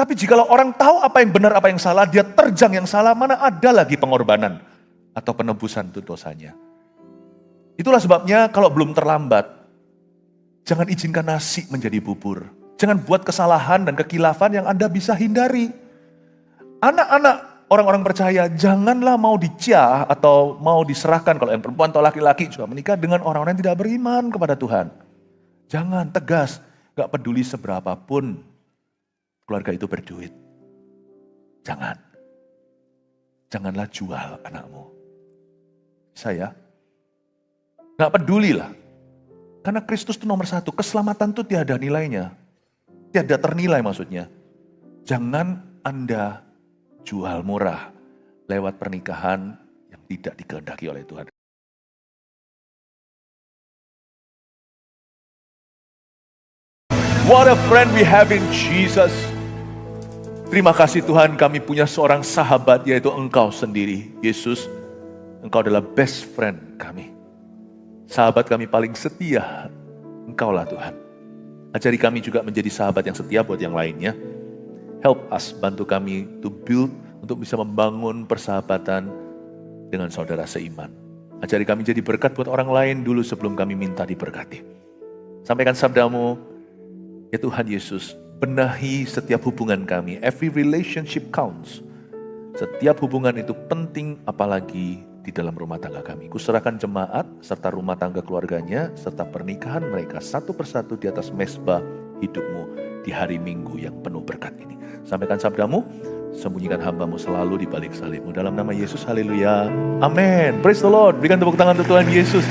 Tapi jikalau orang tahu apa yang benar, apa yang salah, dia terjang yang salah, mana ada lagi pengorbanan atau penebusan untuk dosanya. Itulah sebabnya kalau belum terlambat, jangan izinkan nasi menjadi bubur. Jangan buat kesalahan dan kekilafan yang Anda bisa hindari. Anak-anak orang-orang percaya, janganlah mau diciah atau mau diserahkan kalau yang perempuan atau laki-laki juga menikah dengan orang-orang yang tidak beriman kepada Tuhan. Jangan, tegas, gak peduli seberapapun keluarga itu berduit. Janganlah jual anakmu. Saya, gak pedulilah. Karena Kristus itu nomor satu, keselamatan itu tiada nilainya. Tiada ternilai maksudnya. Jangan Anda jual murah lewat pernikahan yang tidak dikehendaki oleh Tuhan. What a friend we have in Jesus. Terima kasih Tuhan, kami punya seorang sahabat yaitu Engkau sendiri, Yesus. Engkau adalah best friend kami. Sahabat kami paling setia, Engkaulah Tuhan. Ajari kami juga menjadi sahabat yang setia buat yang lainnya. Help us, bantu kami to build, untuk bisa membangun persahabatan dengan saudara seiman. Ajari kami jadi berkat buat orang lain dulu sebelum kami minta diberkati. Sampaikan sabdamu, ya Tuhan Yesus, benahi setiap hubungan kami. Every relationship counts. Setiap hubungan itu penting, apalagi di dalam rumah tangga kami. Kuserahkan jemaat serta rumah tangga keluarganya serta pernikahan mereka satu persatu di atas mezbah hidupmu di hari Minggu yang penuh berkat ini. Sampaikan sabdamu, sembunyikan hambamu selalu di balik salibmu. Dalam nama Yesus, haleluya. Amin. Praise the Lord. Berikan tepuk tangan untuk Tuhan Yesus.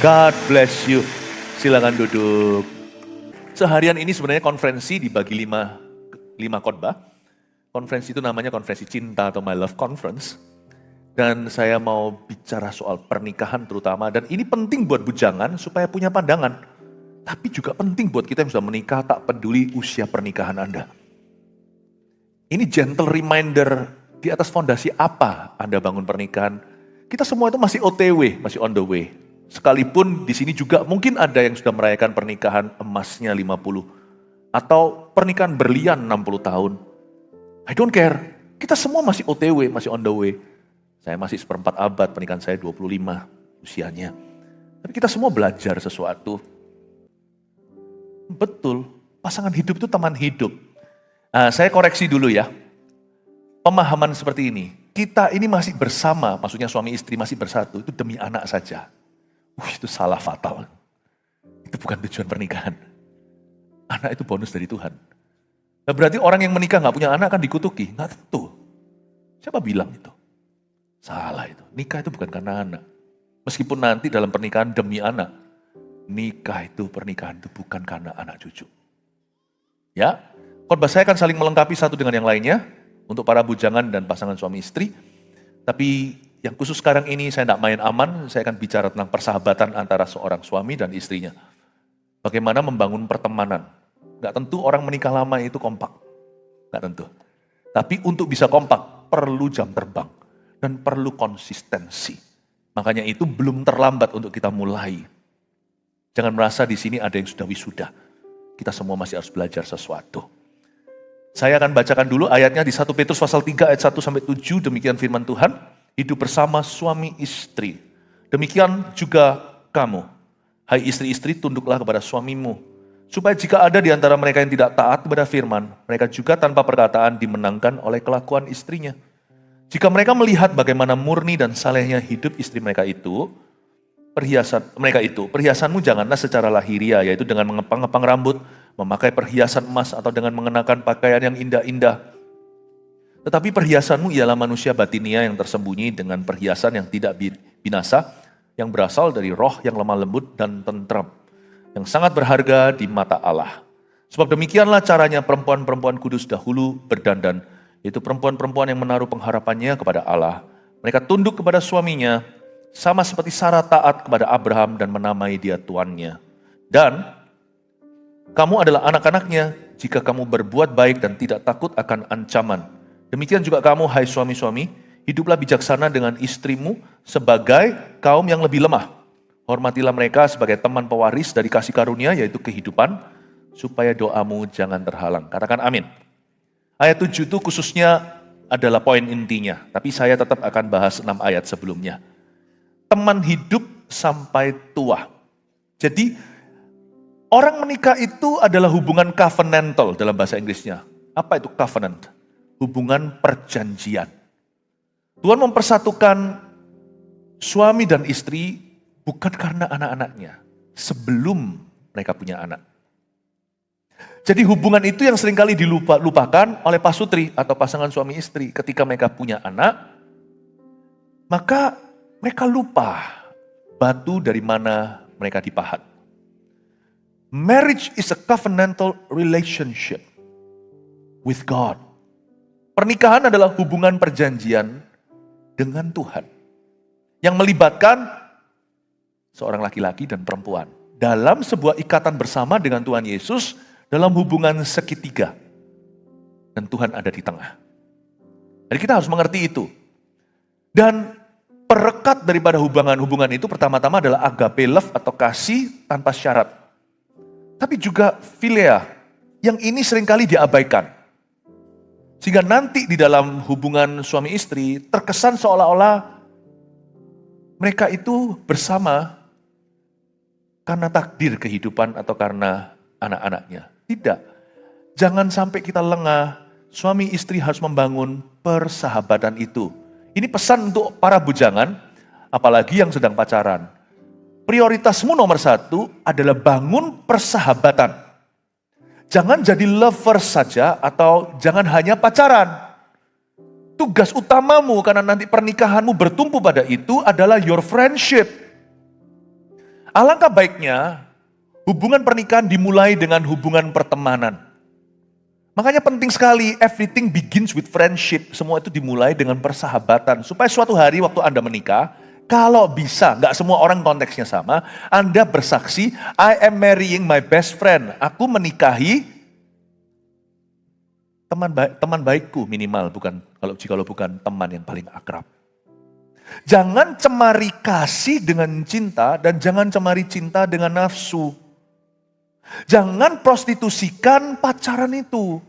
God bless you. Silakan duduk. Seharian ini sebenarnya konferensi dibagi 5 khotbah. Konferensi itu namanya konferensi cinta atau My Love Conference. Dan saya mau bicara soal pernikahan terutama. Dan ini penting buat bujangan supaya punya pandangan. Tapi juga penting buat kita yang sudah menikah, tak peduli usia pernikahan Anda. Ini gentle reminder di atas fondasi apa Anda bangun pernikahan. Kita semua itu masih OTW, masih on the way. Sekalipun di sini juga mungkin ada yang sudah merayakan pernikahan emasnya 50. Atau pernikahan berlian 60 tahun. I don't care. Kita semua masih OTW, masih on the way. Saya masih 1/4 abad, pernikahan saya 25 usianya. Tapi kita semua belajar sesuatu. Betul, pasangan hidup itu teman hidup. Saya koreksi dulu ya. Pemahaman seperti ini. Kita ini masih bersama, maksudnya suami istri masih bersatu, itu demi anak saja. Itu salah fatal. Itu bukan tujuan pernikahan. Anak itu bonus dari Tuhan. Nah, berarti orang yang menikah gak punya anak kan dikutuki? Gak tentu. Siapa bilang itu? Salah itu. Nikah itu bukan karena anak. Meskipun nanti dalam pernikahan demi anak. Nikah itu, pernikahan itu bukan karena anak cucu. Ya, khotbah saya akan saling melengkapi satu dengan yang lainnya. Untuk para bujangan dan pasangan suami istri. Tapi yang khusus sekarang ini saya tidak main aman. Saya akan bicara tentang persahabatan antara seorang suami dan istrinya. Bagaimana membangun pertemanan. Gak tentu orang menikah lama itu kompak. Gak tentu. Tapi untuk bisa kompak perlu jam terbang. Dan perlu konsistensi. Makanya itu belum terlambat untuk kita mulai. Jangan merasa di sini ada yang sudah wisuda. Kita semua masih harus belajar sesuatu. Saya akan bacakan dulu ayatnya di 1 Petrus pasal 3 ayat 1-7. Demikian firman Tuhan. Hidup bersama suami istri. Demikian juga kamu. Hai istri-istri, tunduklah kepada suamimu. Supaya jika ada di antara mereka yang tidak taat kepada firman, mereka juga tanpa perkataan dimenangkan oleh kelakuan istrinya. Jika mereka melihat bagaimana murni dan salehnya hidup istri mereka itu, perhiasanmu janganlah secara lahiria, yaitu dengan mengepang-ngepang rambut, memakai perhiasan emas atau dengan mengenakan pakaian yang indah-indah. Tetapi perhiasanmu ialah manusia batinia yang tersembunyi dengan perhiasan yang tidak binasa, yang berasal dari roh yang lemah lembut dan tentram, yang sangat berharga di mata Allah. Sebab demikianlah caranya perempuan-perempuan kudus dahulu berdandan, yaitu perempuan-perempuan yang menaruh pengharapannya kepada Allah. Mereka tunduk kepada suaminya, sama seperti Sarah taat kepada Abraham dan menamai dia tuannya. Dan kamu adalah anak-anaknya jika kamu berbuat baik dan tidak takut akan ancaman. Demikian juga kamu, hai suami-suami, hiduplah bijaksana dengan istrimu sebagai kaum yang lebih lemah. Hormatilah mereka sebagai teman pewaris dari kasih karunia, yaitu kehidupan, supaya doamu jangan terhalang. Katakan amin. Ayat 7 itu khususnya adalah poin intinya, tapi saya tetap akan bahas 6 ayat sebelumnya. Teman hidup sampai tua. Jadi orang menikah itu adalah hubungan covenantal dalam bahasa Inggrisnya. Apa itu covenant? Hubungan perjanjian. Tuhan mempersatukan suami dan istri bukan karena anak-anaknya, sebelum mereka punya anak. Jadi hubungan itu yang seringkali dilupakan oleh pasutri atau pasangan suami istri. Ketika mereka punya anak, maka mereka lupa batu dari mana mereka dipahat. Marriage is a covenantal relationship with God. Pernikahan adalah hubungan perjanjian dengan Tuhan yang melibatkan seorang laki-laki dan perempuan dalam sebuah ikatan bersama dengan Tuhan Yesus dalam hubungan segitiga. Dan Tuhan ada di tengah. Jadi kita harus mengerti itu. Dan perekat daripada hubungan itu pertama-tama adalah agape love atau kasih tanpa syarat. Tapi juga philia, yang ini seringkali diabaikan. Sehingga nanti di dalam hubungan suami istri terkesan seolah-olah mereka itu bersama karena takdir kehidupan atau karena anak-anaknya. Tidak. Jangan sampai kita lengah, suami istri harus membangun persahabatan itu. Ini pesan untuk para bujangan, apalagi yang sedang pacaran. Prioritasmu nomor 1 adalah bangun persahabatan. Jangan jadi lovers saja atau jangan hanya pacaran. Tugas utamamu karena nanti pernikahanmu bertumpu pada itu adalah your friendship. Alangkah baiknya hubungan pernikahan dimulai dengan hubungan pertemanan. Makanya penting sekali, everything begins with friendship. Semua itu dimulai dengan persahabatan. Supaya suatu hari waktu Anda menikah, kalau bisa, gak semua orang konteksnya sama, Anda bersaksi, I am marrying my best friend. Aku menikahi teman baikku minimal, kalau bukan teman yang paling akrab. Jangan cemari kasih dengan cinta dan jangan cemari cinta dengan nafsu. Jangan prostitusikan pacaran itu.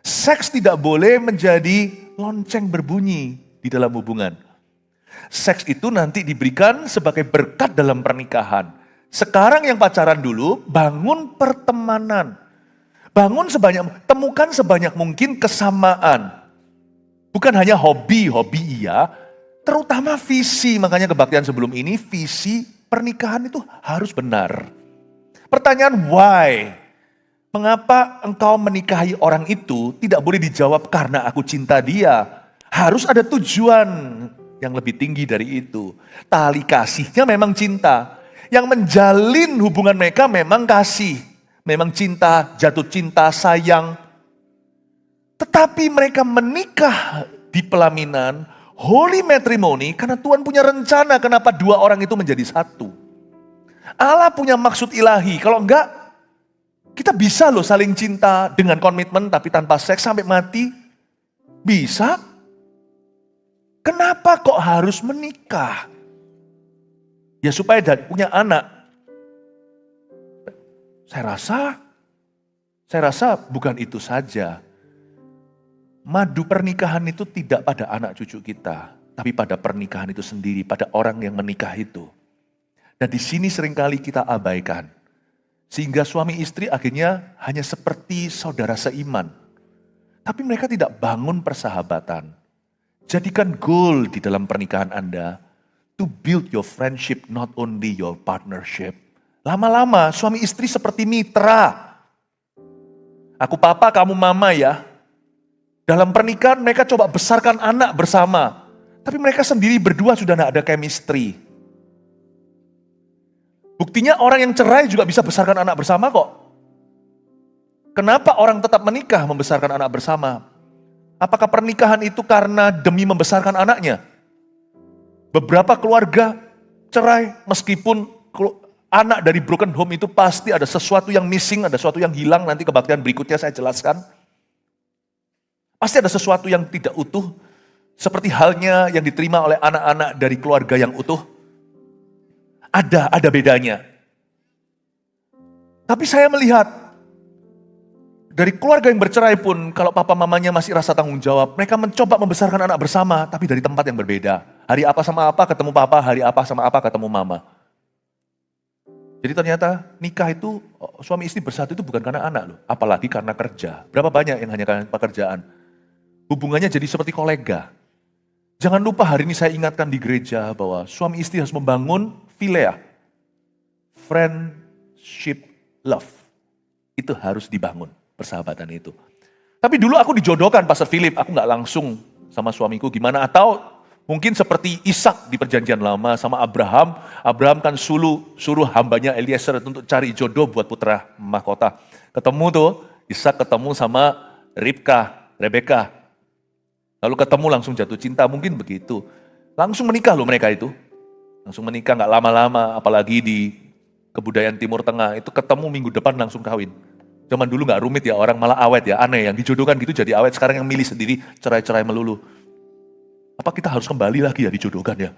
Seks tidak boleh menjadi lonceng berbunyi di dalam hubungan. Seks itu nanti diberikan sebagai berkat dalam pernikahan. Sekarang yang pacaran dulu, bangun pertemanan. Temukan sebanyak mungkin kesamaan. Bukan hanya hobi iya, terutama visi. Makanya kebaktian sebelum ini, visi pernikahan itu harus benar. Pertanyaan why? Mengapa engkau menikahi orang itu tidak boleh dijawab karena aku cinta dia. Harus ada tujuan yang lebih tinggi dari itu. Tali kasihnya memang cinta. Yang menjalin hubungan mereka memang kasih. Memang cinta, jatuh cinta, sayang. Tetapi mereka menikah di pelaminan, holy matrimony, karena Tuhan punya rencana kenapa dua orang itu menjadi satu. Allah punya maksud ilahi. Kalau enggak, kita bisa loh saling cinta dengan komitmen tapi tanpa seks sampai mati. Bisa. Kenapa kok harus menikah? Ya supaya punya anak. Saya rasa bukan itu saja. Madu pernikahan itu tidak pada anak cucu kita, tapi pada pernikahan itu sendiri, pada orang yang menikah itu. Dan di sini seringkali kita abaikan. Sehingga suami istri akhirnya hanya seperti saudara seiman. Tapi mereka tidak bangun persahabatan. Jadikan goal di dalam pernikahan Anda to build your friendship, not only your partnership. Lama-lama suami istri seperti mitra. Aku papa, kamu mama ya. Dalam pernikahan mereka coba besarkan anak bersama. Tapi mereka sendiri berdua sudah tidak ada chemistry. Buktinya orang yang cerai juga bisa besarkan anak bersama kok. Kenapa orang tetap menikah membesarkan anak bersama? Apakah pernikahan itu karena demi membesarkan anaknya? Beberapa keluarga cerai meskipun anak dari broken home itu pasti ada sesuatu yang missing, ada sesuatu yang hilang. Nanti kebaktian berikutnya saya jelaskan. Pasti ada sesuatu yang tidak utuh. Seperti halnya yang diterima oleh anak-anak dari keluarga yang utuh. Ada bedanya. Tapi saya melihat Dari keluarga yang bercerai pun, kalau papa mamanya masih rasa tanggung jawab, mereka mencoba membesarkan anak bersama, tapi dari tempat yang berbeda. Hari apa sama apa ketemu papa, hari apa sama apa ketemu mama. Jadi ternyata nikah itu, suami istri bersatu itu bukan karena anak loh, apalagi karena kerja. Berapa banyak yang hanya karena pekerjaan. Hubungannya jadi seperti kolega. Jangan lupa hari ini saya ingatkan di gereja bahwa suami istri harus membangun philea, friendship, love. Itu harus dibangun. Persahabatan itu. Tapi dulu aku dijodohkan Pastor Philip, aku nggak langsung sama suamiku gimana, atau mungkin seperti Ishak di perjanjian lama sama Abraham. Abraham kan suruh hambanya Eliezer untuk cari jodoh buat putra mahkota. Ketemu tuh, Ishak ketemu sama Rebeka. Lalu ketemu langsung jatuh cinta, mungkin begitu. Langsung menikah loh mereka itu. Langsung menikah nggak lama-lama, apalagi di kebudayaan Timur Tengah, itu ketemu minggu depan langsung kawin. Zaman dulu gak rumit ya, orang malah awet ya, aneh. Yang dijodohkan gitu jadi awet, sekarang yang milih sendiri, cerai-cerai melulu. Apa kita harus kembali lagi ya dijodohkan ya?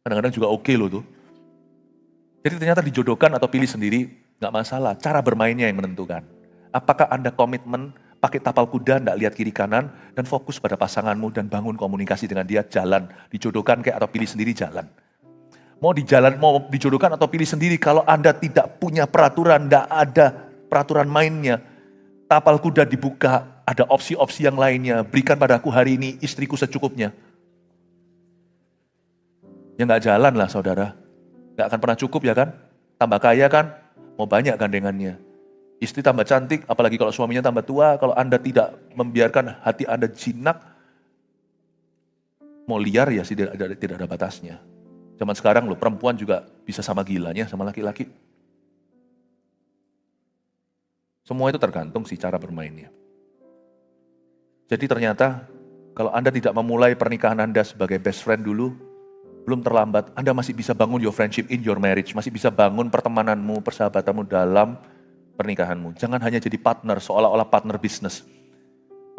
Kadang-kadang juga oke loh tuh. Jadi ternyata dijodohkan atau pilih sendiri, gak masalah. Cara bermainnya yang menentukan. Apakah Anda komitmen, pakai tapal kuda, gak lihat kiri kanan, dan fokus pada pasanganmu, dan bangun komunikasi dengan dia, jalan. Dijodohkan kayak atau pilih sendiri, jalan. Mau dijodohkan atau pilih sendiri, kalau Anda tidak punya peraturan, gak ada peraturan mainnya, tapal kuda dibuka, ada opsi-opsi yang lainnya, berikan padaku hari ini istriku secukupnya. Ya nggak jalan lah saudara, nggak akan pernah cukup ya kan, tambah kaya kan, mau banyak gandengannya. Istri tambah cantik, apalagi kalau suaminya tambah tua, kalau Anda tidak membiarkan hati Anda jinak, mau liar ya sih tidak ada batasnya. Zaman sekarang loh, perempuan juga bisa sama gilanya sama laki-laki. Semua itu tergantung sih cara bermainnya. Jadi ternyata kalau Anda tidak memulai pernikahan Anda sebagai best friend dulu, belum terlambat. Anda masih bisa bangun your friendship in your marriage. Masih bisa bangun pertemananmu, persahabatanmu dalam pernikahanmu. Jangan hanya jadi partner, seolah-olah partner bisnis.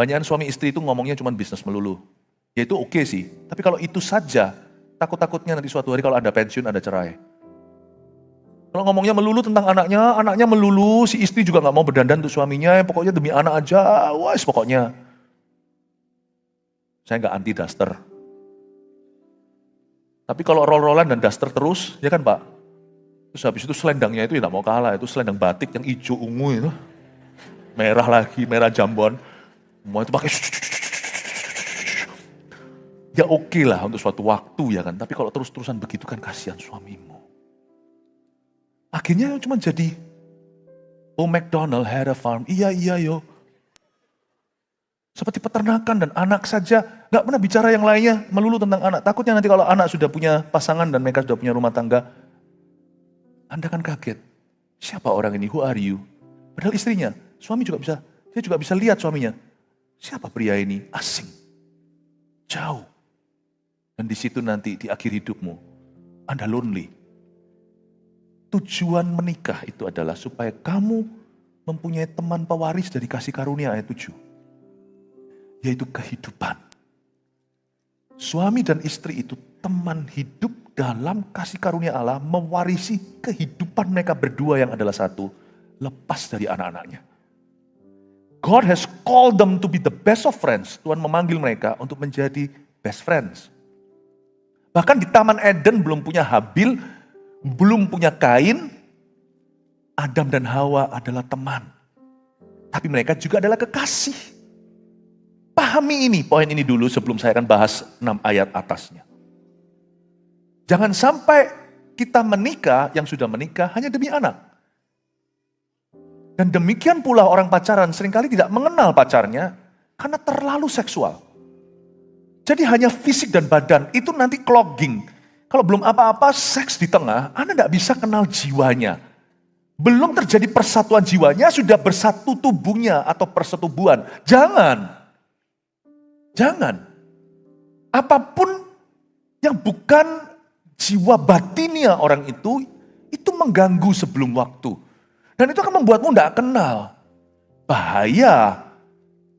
Banyakan suami istri itu ngomongnya cuma bisnis melulu. Ya itu oke sih. Tapi kalau itu saja, takut-takutnya nanti suatu hari kalau Anda pensiun, Anda cerai. Kalau ngomongnya melulu tentang anaknya melulu, si istri juga gak mau berdandan untuk suaminya, pokoknya demi anak aja, wes pokoknya. Saya gak anti daster. Tapi kalau roll-rollan dan daster terus, ya kan Pak? Terus habis itu selendangnya itu ya gak mau kalah, itu selendang batik yang hijau ungu itu. Merah lagi, merah jambon. Semua itu pakai ya oke lah untuk suatu waktu ya kan, tapi kalau terus-terusan begitu kan kasihan suamimu. Akhirnya cuma jadi, oh McDonald had a farm, iya yo. Seperti peternakan dan anak saja, gak pernah bicara yang lainnya, melulu tentang anak. Takutnya nanti kalau anak sudah punya pasangan dan mereka sudah punya rumah tangga, Anda kan kaget, siapa orang ini, who are you? Padahal istrinya, suami juga bisa, dia juga bisa lihat suaminya, siapa pria ini, asing, jauh. Dan di situ nanti di akhir hidupmu, Anda lonely. Tujuan menikah itu adalah supaya kamu mempunyai teman pewaris dari kasih karunia ayat 7. Yaitu kehidupan. Suami dan istri itu teman hidup dalam kasih karunia Allah, mewarisi kehidupan mereka berdua yang adalah satu, lepas dari anak-anaknya. God has called them to be the best of friends. Tuhan memanggil mereka untuk menjadi best friends. Bahkan di Taman Eden belum punya Habil, belum punya Kain, Adam dan Hawa adalah teman. Tapi mereka juga adalah kekasih. Pahami ini, poin ini dulu sebelum saya akan bahas 6 ayat atasnya. Jangan sampai kita menikah, yang sudah menikah hanya demi anak. Dan demikian pula orang pacaran seringkali tidak mengenal pacarnya karena terlalu seksual. Jadi hanya fisik dan badan, itu nanti clogging. Kalau belum apa-apa, seks di tengah, Anda tidak bisa kenal jiwanya. Belum terjadi persatuan jiwanya, sudah bersatu tubuhnya atau persetubuhan. Jangan. Apapun yang bukan jiwa batinnya orang itu mengganggu sebelum waktu. Dan itu akan membuatmu tidak kenal. Bahaya.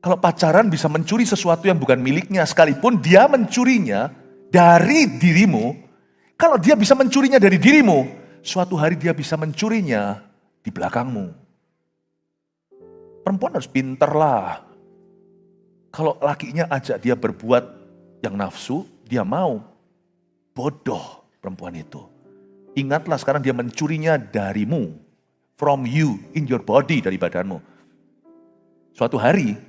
Kalau pacaran bisa mencuri sesuatu yang bukan miliknya, sekalipun dia mencurinya dari dirimu. Kalau dia bisa mencurinya dari dirimu, suatu hari dia bisa mencurinya di belakangmu. perempuan harus pinter lah. Kalau lakinya ajak dia berbuat yang nafsu, dia mau. Bodoh perempuan itu. Ingatlah sekarang dia mencurinya darimu. From you, in your body, dari badanmu. Suatu hari,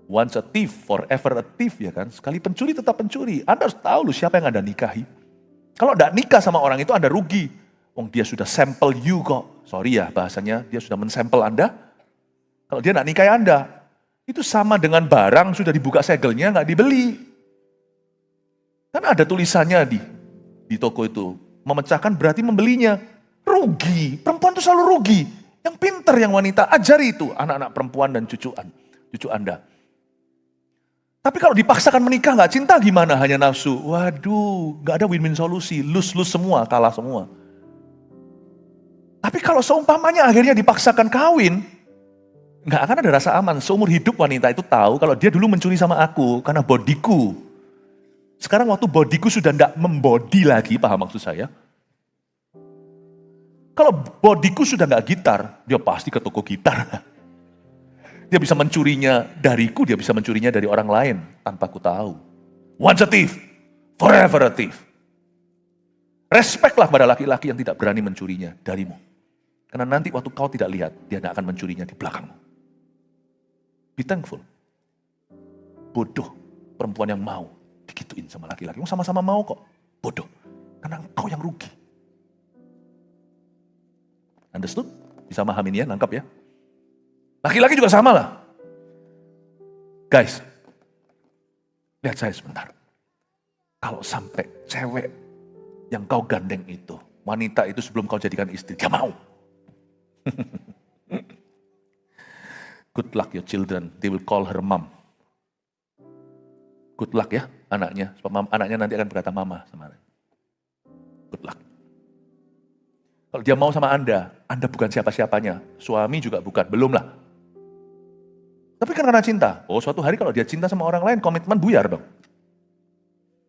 once a thief, forever a thief, ya kan? Sekali pencuri tetap pencuri. Anda harus tahu loh siapa yang Anda nikahi. Kalau tidak nikah sama orang itu Anda rugi. Wong dia sudah sampel you kok. Sorry ya bahasanya, dia sudah mensampel Anda. Kalau dia tidak nikahi Anda, itu sama dengan barang sudah dibuka segelnya nggak dibeli. Kan ada tulisannya di toko itu. Memecahkan berarti membelinya. Rugi. Perempuan itu selalu rugi. Yang pintar yang wanita, ajari itu anak-anak perempuan dan cucu Anda. Tapi kalau dipaksakan menikah nggak cinta gimana? Hanya nafsu. Waduh, nggak ada win-win solusi. Lose-lose semua, kalah semua. Tapi kalau seumpamanya akhirnya dipaksakan kawin, nggak akan ada rasa aman. Seumur hidup wanita itu tahu kalau dia dulu mencuri sama aku karena bodiku. Sekarang waktu bodiku sudah tidak membody lagi, paham maksud saya? Kalau bodiku sudah nggak gitar, dia pasti ke toko gitar. Dia bisa mencurinya dariku, dia bisa mencurinya dari orang lain tanpa ku tahu. Once a thief, forever a thief. Respeklah pada laki-laki yang tidak berani mencurinya darimu. Karena nanti waktu kau tidak lihat, dia tidak akan mencurinya di belakangmu. Be thankful. Bodoh perempuan yang mau digituin sama laki-laki. Sama-sama mau kok, bodoh. Karena engkau yang rugi. Understood? Bisa memahami ini ya, nangkap ya. Laki-laki juga sama lah. Guys, lihat saya sebentar. Kalau sampai cewek yang kau gandeng itu, wanita itu sebelum kau jadikan istri, dia mau. Good luck your children, they will call her mom. Good luck ya anaknya, sebab anaknya nanti akan berkata mama sama anaknya. Good luck. Kalau dia mau sama Anda bukan siapa-siapanya. Suami juga bukan, belum lah. Tapi kan karena cinta. Oh, suatu hari kalau dia cinta sama orang lain, komitmen buyar dong.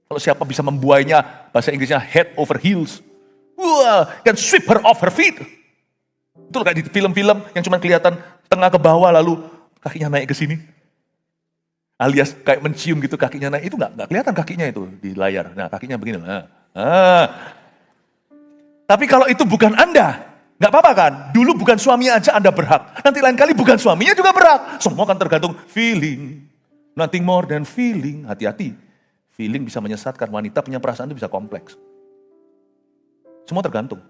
Kalau siapa bisa membuainya, bahasa Inggrisnya head over heels. Wah, can sweep her off her feet. Itu kayak di film-film yang cuma kelihatan tengah ke bawah lalu kakinya naik ke sini. Alias kayak mencium gitu kakinya naik. Itu nggak kelihatan kakinya itu di layar. Nah, kakinya begini. Tapi kalau itu bukan Anda, nggak apa-apa kan? Dulu bukan suaminya aja Anda berhak. Nanti lain kali bukan suaminya juga berhak. Semua kan tergantung feeling. Nothing more than feeling. Hati-hati. Feeling bisa menyesatkan. Wanita punya perasaan itu bisa kompleks. Semua tergantung.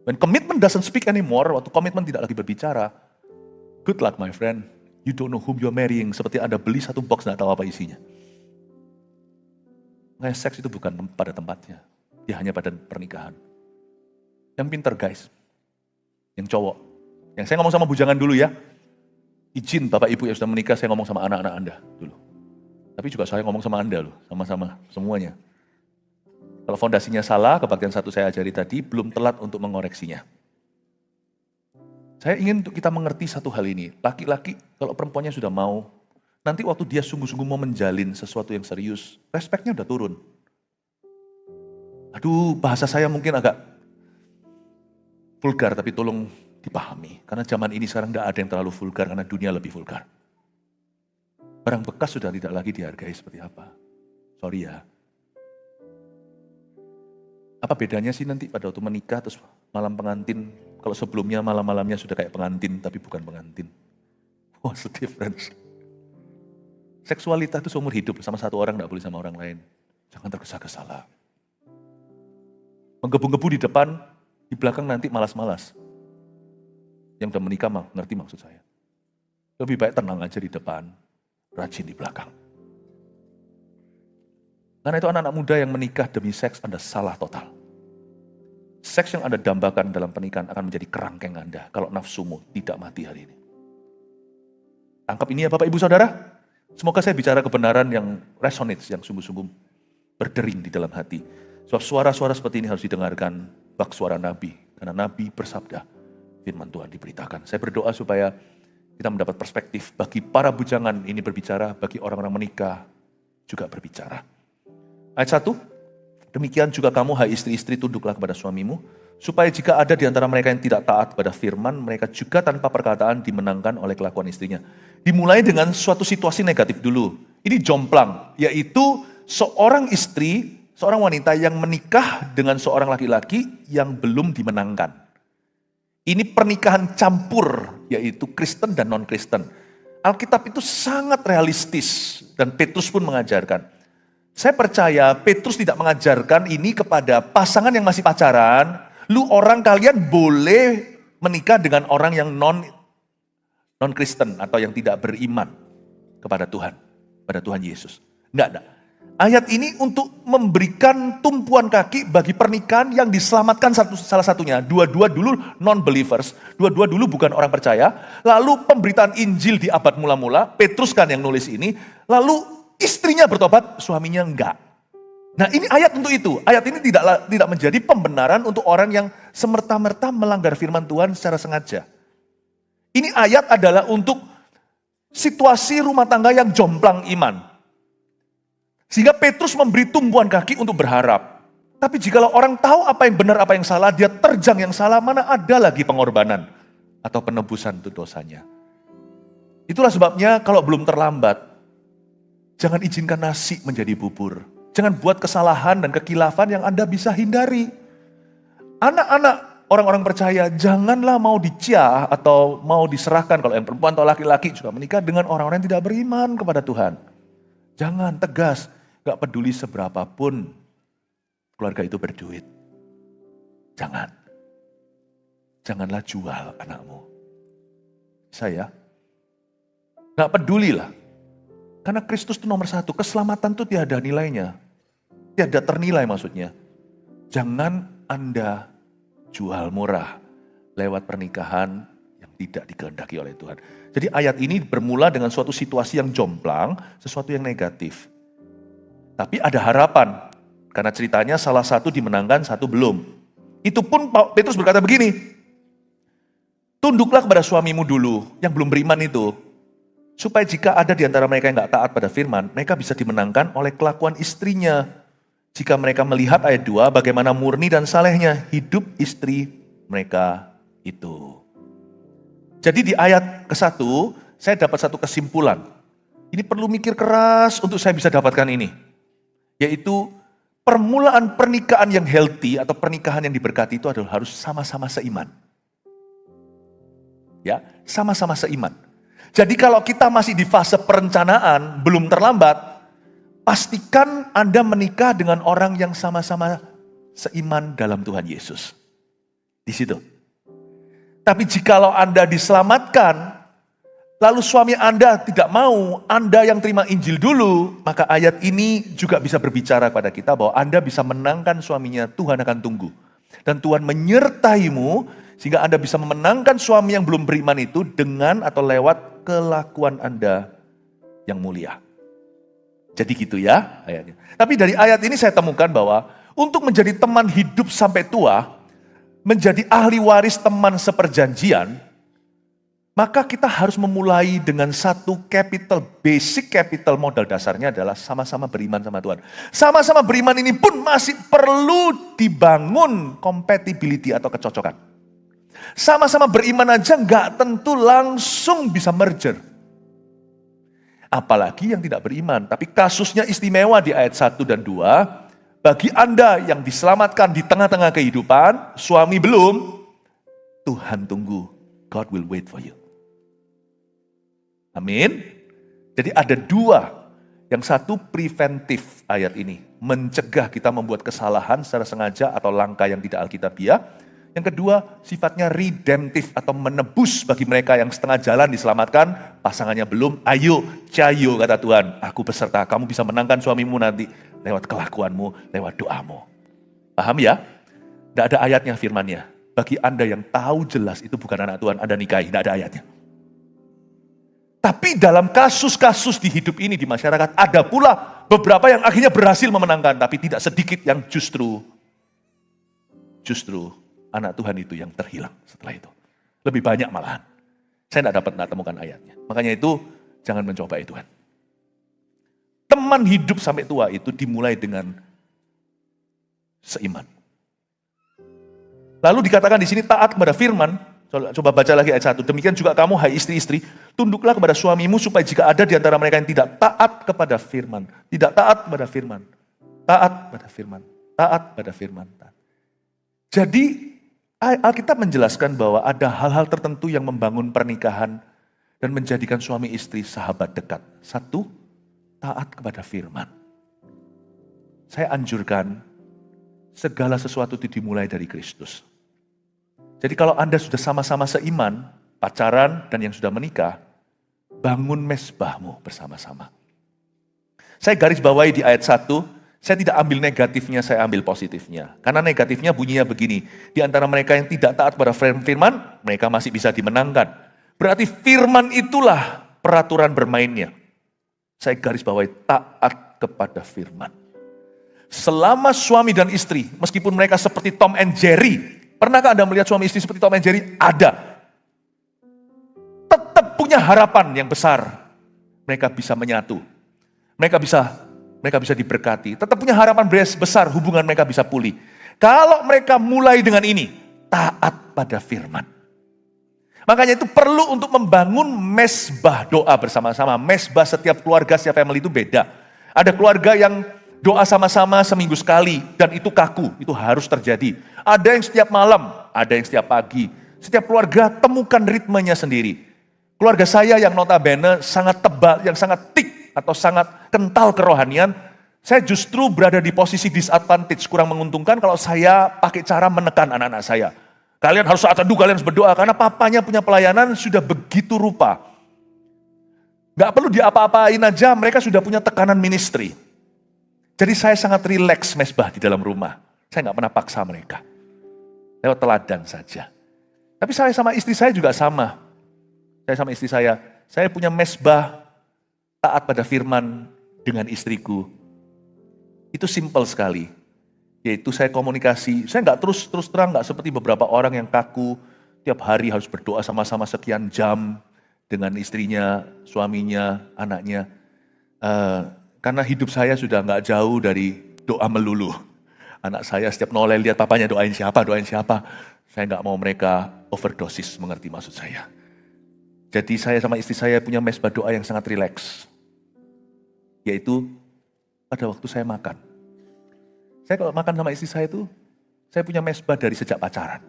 When commitment doesn't speak anymore, waktu komitmen tidak lagi berbicara, good luck my friend. You don't know whom you're marrying. Seperti Anda beli satu box, nggak tahu apa isinya. Makanya seks itu bukan pada tempatnya. Dia hanya pada pernikahan. Yang pinter guys, yang cowok. Yang saya ngomong sama bujangan dulu ya. Izin Bapak Ibu yang sudah menikah, saya ngomong sama anak-anak Anda dulu. Tapi juga saya ngomong sama Anda loh, sama-sama semuanya. Kalau fondasinya salah, kebaktian satu saya ajari tadi, belum telat untuk mengoreksinya. Saya ingin untuk kita mengerti satu hal ini. Laki-laki, kalau perempuannya sudah mau, nanti waktu dia sungguh-sungguh mau menjalin sesuatu yang serius, respeknya udah turun. Aduh, bahasa saya mungkin agak vulgar, tapi tolong dipahami. Karena zaman ini sekarang tidak ada yang terlalu vulgar, karena dunia lebih vulgar. Barang bekas sudah tidak lagi dihargai seperti apa. Sorry ya. Apa bedanya sih nanti pada waktu menikah, terus malam pengantin, kalau sebelumnya malam-malamnya sudah kayak pengantin, tapi bukan pengantin. What's the difference? Seksualitas itu seumur hidup, sama satu orang tidak boleh sama orang lain. Jangan tergesa-gesa lah. Menggebu-gebu di depan, di belakang nanti malas-malas. Yang udah menikah mah, ngerti maksud saya. Lebih baik tenang aja di depan, rajin di belakang. Karena itu anak-anak muda yang menikah demi seks, Anda salah total. Seks yang Anda dambakan dalam pernikahan akan menjadi kerangkeng Anda kalau nafsumu tidak mati hari ini. Tangkap ini ya Bapak Ibu Saudara. Semoga saya bicara kebenaran yang resonates, yang sungguh-sungguh berdering di dalam hati. Sebab suara-suara seperti ini harus didengarkan bak suara Nabi. Karena Nabi bersabda, firman Tuhan diberitakan. Saya berdoa supaya kita mendapat perspektif bagi para bujangan ini berbicara, bagi orang-orang menikah juga berbicara. Ayat 1, Demikian juga kamu, hai istri-istri, tunduklah kepada suamimu, supaya jika ada di antara mereka yang tidak taat kepada firman, mereka juga tanpa perkataan dimenangkan oleh kelakuan istrinya. Dimulai dengan suatu situasi negatif dulu. Ini jomplang, yaitu seorang istri, seorang wanita yang menikah dengan seorang laki-laki yang belum dimenangkan. Ini pernikahan campur, yaitu Kristen dan non-Kristen. Alkitab itu sangat realistis, dan Petrus pun mengajarkan. Saya percaya Petrus tidak mengajarkan ini kepada pasangan yang masih pacaran, kalian boleh menikah dengan orang yang non-Kristen atau yang tidak beriman kepada Tuhan, pada Tuhan Yesus. Enggak. Ayat ini untuk memberikan tumpuan kaki bagi pernikahan yang diselamatkan salah satunya. Dua-dua dulu non-believers, dua-dua dulu bukan orang percaya. Lalu pemberitaan Injil di abad mula-mula, Petrus kan yang nulis ini. Lalu istrinya bertobat, suaminya enggak. Nah ini ayat untuk itu. Ayat ini tidak menjadi pembenaran untuk orang yang semerta-merta melanggar firman Tuhan secara sengaja. Ini ayat adalah untuk situasi rumah tangga yang jomplang iman. Sehingga Petrus memberi tumpuan kaki untuk berharap. Tapi jikalau orang tahu apa yang benar, apa yang salah, dia terjang yang salah, mana ada lagi pengorbanan atau penebusan untuk dosanya. Itulah sebabnya kalau belum terlambat, jangan izinkan nasi menjadi bubur. Jangan buat kesalahan dan kekilafan yang Anda bisa hindari. Anak-anak orang-orang percaya, janganlah mau diciah atau mau diserahkan, kalau yang perempuan atau laki-laki juga menikah dengan orang-orang yang tidak beriman kepada Tuhan. Jangan, tegas, gak peduli seberapapun keluarga itu berduit. Janganlah jual anakmu. Saya, gak pedulilah. Karena Kristus itu nomor satu, keselamatan itu tiada nilainya. Tiada ternilai maksudnya. Jangan Anda jual murah lewat pernikahan yang tidak dikehendaki oleh Tuhan. Jadi ayat ini bermula dengan suatu situasi yang jomplang, sesuatu yang negatif. Tapi ada harapan, karena ceritanya salah satu dimenangkan, satu belum. Itu pun Petrus berkata begini, tunduklah kepada suamimu dulu, yang belum beriman itu, supaya jika ada di antara mereka yang gak taat pada firman, mereka bisa dimenangkan oleh kelakuan istrinya. Jika mereka melihat ayat 2, bagaimana murni dan salehnya hidup istri mereka itu. Jadi di ayat ke-1, saya dapat satu kesimpulan. Ini perlu mikir keras untuk saya bisa dapatkan ini. Yaitu permulaan pernikahan yang healthy atau pernikahan yang diberkati itu adalah harus sama-sama seiman. Ya, sama-sama seiman. Jadi kalau kita masih di fase perencanaan, belum terlambat, pastikan Anda menikah dengan orang yang sama-sama seiman dalam Tuhan Yesus. Di situ. Tapi jikalau Anda diselamatkan, lalu suami Anda tidak mau, Anda yang terima Injil dulu, maka ayat ini juga bisa berbicara kepada kita bahwa Anda bisa menangkan suaminya, Tuhan akan tunggu. Dan Tuhan menyertaimu, sehingga Anda bisa memenangkan suami yang belum beriman itu dengan atau lewat kelakuan Anda yang mulia. Jadi gitu ya ayatnya. Tapi dari ayat ini saya temukan bahwa untuk menjadi teman hidup sampai tua, menjadi ahli waris teman seperjanjian, maka kita harus memulai dengan satu basic capital modal dasarnya adalah sama-sama beriman sama Tuhan. Sama-sama beriman ini pun masih perlu dibangun compatibility atau kecocokan. Sama-sama beriman aja nggak tentu langsung bisa merger. Apalagi yang tidak beriman. Tapi kasusnya istimewa di ayat 1 dan 2. Bagi Anda yang diselamatkan di tengah-tengah kehidupan, suami belum, Tuhan tunggu. God will wait for you. Amin. Jadi ada dua. Yang satu preventif ayat ini. Mencegah kita membuat kesalahan secara sengaja atau langkah yang tidak alkitabiah. Yang kedua sifatnya redemptif atau menebus bagi mereka yang setengah jalan diselamatkan. Pasangannya belum, ayo cayo kata Tuhan. Aku beserta, kamu bisa menangkan suamimu nanti. Lewat kelakuanmu, lewat doamu. Paham ya? Tidak ada ayatnya firmannya. Bagi Anda yang tahu jelas itu bukan anak Tuhan, Anda nikahi. Tidak ada ayatnya. Tapi dalam kasus-kasus di hidup ini, di masyarakat, ada pula beberapa yang akhirnya berhasil memenangkan. Tapi tidak sedikit yang justru anak Tuhan itu yang terhilang setelah itu. Lebih banyak malahan. Saya tidak temukan ayatnya. Makanya itu jangan mencoba itu Tuhan. Teman hidup sampai tua itu dimulai dengan seiman. Lalu dikatakan di sini taat kepada firman. Coba baca lagi ayat 1. Demikian juga kamu, hai istri-istri, tunduklah kepada suamimu supaya jika ada di antara mereka yang tidak taat kepada firman. Tidak taat kepada firman. Taat pada firman. Taat pada firman. Jadi Alkitab menjelaskan bahwa ada hal-hal tertentu yang membangun pernikahan dan menjadikan suami istri sahabat dekat. 1, taat kepada firman. Saya anjurkan segala sesuatu itu dimulai dari Kristus. Jadi kalau Anda sudah sama-sama seiman, pacaran dan yang sudah menikah, bangun mezbahmu bersama-sama. Saya garis bawahi di ayat 1, saya tidak ambil negatifnya, saya ambil positifnya. Karena negatifnya bunyinya begini, di antara mereka yang tidak taat pada firman, mereka masih bisa dimenangkan. Berarti firman itulah peraturan bermainnya. Saya garis bawahi taat kepada firman. Selama suami dan istri, meskipun mereka seperti Tom and Jerry, pernahkah Anda melihat suami istri seperti Tom and Jerry? Ada. Tetap punya harapan yang besar. Mereka bisa menyatu. Mereka bisa diberkati. Tetap punya harapan besar, hubungan mereka bisa pulih. Kalau mereka mulai dengan ini, taat pada firman. Makanya itu perlu untuk membangun mezbah doa bersama-sama. Mezbah setiap keluarga, setiap family itu beda. Ada keluarga yang doa sama-sama seminggu sekali, dan itu kaku, itu harus terjadi. Ada yang setiap malam, ada yang setiap pagi. Setiap keluarga temukan ritmenya sendiri. Keluarga saya yang notabene sangat tebal, yang sangat thick atau sangat kental kerohanian, saya justru berada di posisi disadvantage, kurang menguntungkan kalau saya pakai cara menekan anak-anak saya. Kalian harus saat teduh, kalian harus berdoa, karena papanya punya pelayanan sudah begitu rupa. Gak perlu diapa-apain aja, mereka sudah punya tekanan ministry. Jadi saya sangat rileks mezbah di dalam rumah. Saya gak pernah paksa mereka. Lewat teladan saja. Tapi saya sama istri saya juga sama. Saya sama istri saya punya mezbah taat pada firman dengan istriku. Itu simple sekali. Yaitu saya komunikasi, saya gak terus terang, gak seperti beberapa orang yang kaku. Tiap hari harus berdoa sama-sama sekian jam dengan istrinya, suaminya, anaknya. Karena hidup saya sudah gak jauh dari doa melulu. Anak saya setiap noleh lihat papanya doain siapa. Saya gak mau mereka overdosis, mengerti maksud saya. Jadi saya sama istri saya punya mezbah doa yang sangat rileks. Yaitu pada waktu saya makan. Saya kalau makan sama istri saya itu, saya punya mezbah dari sejak pacaran.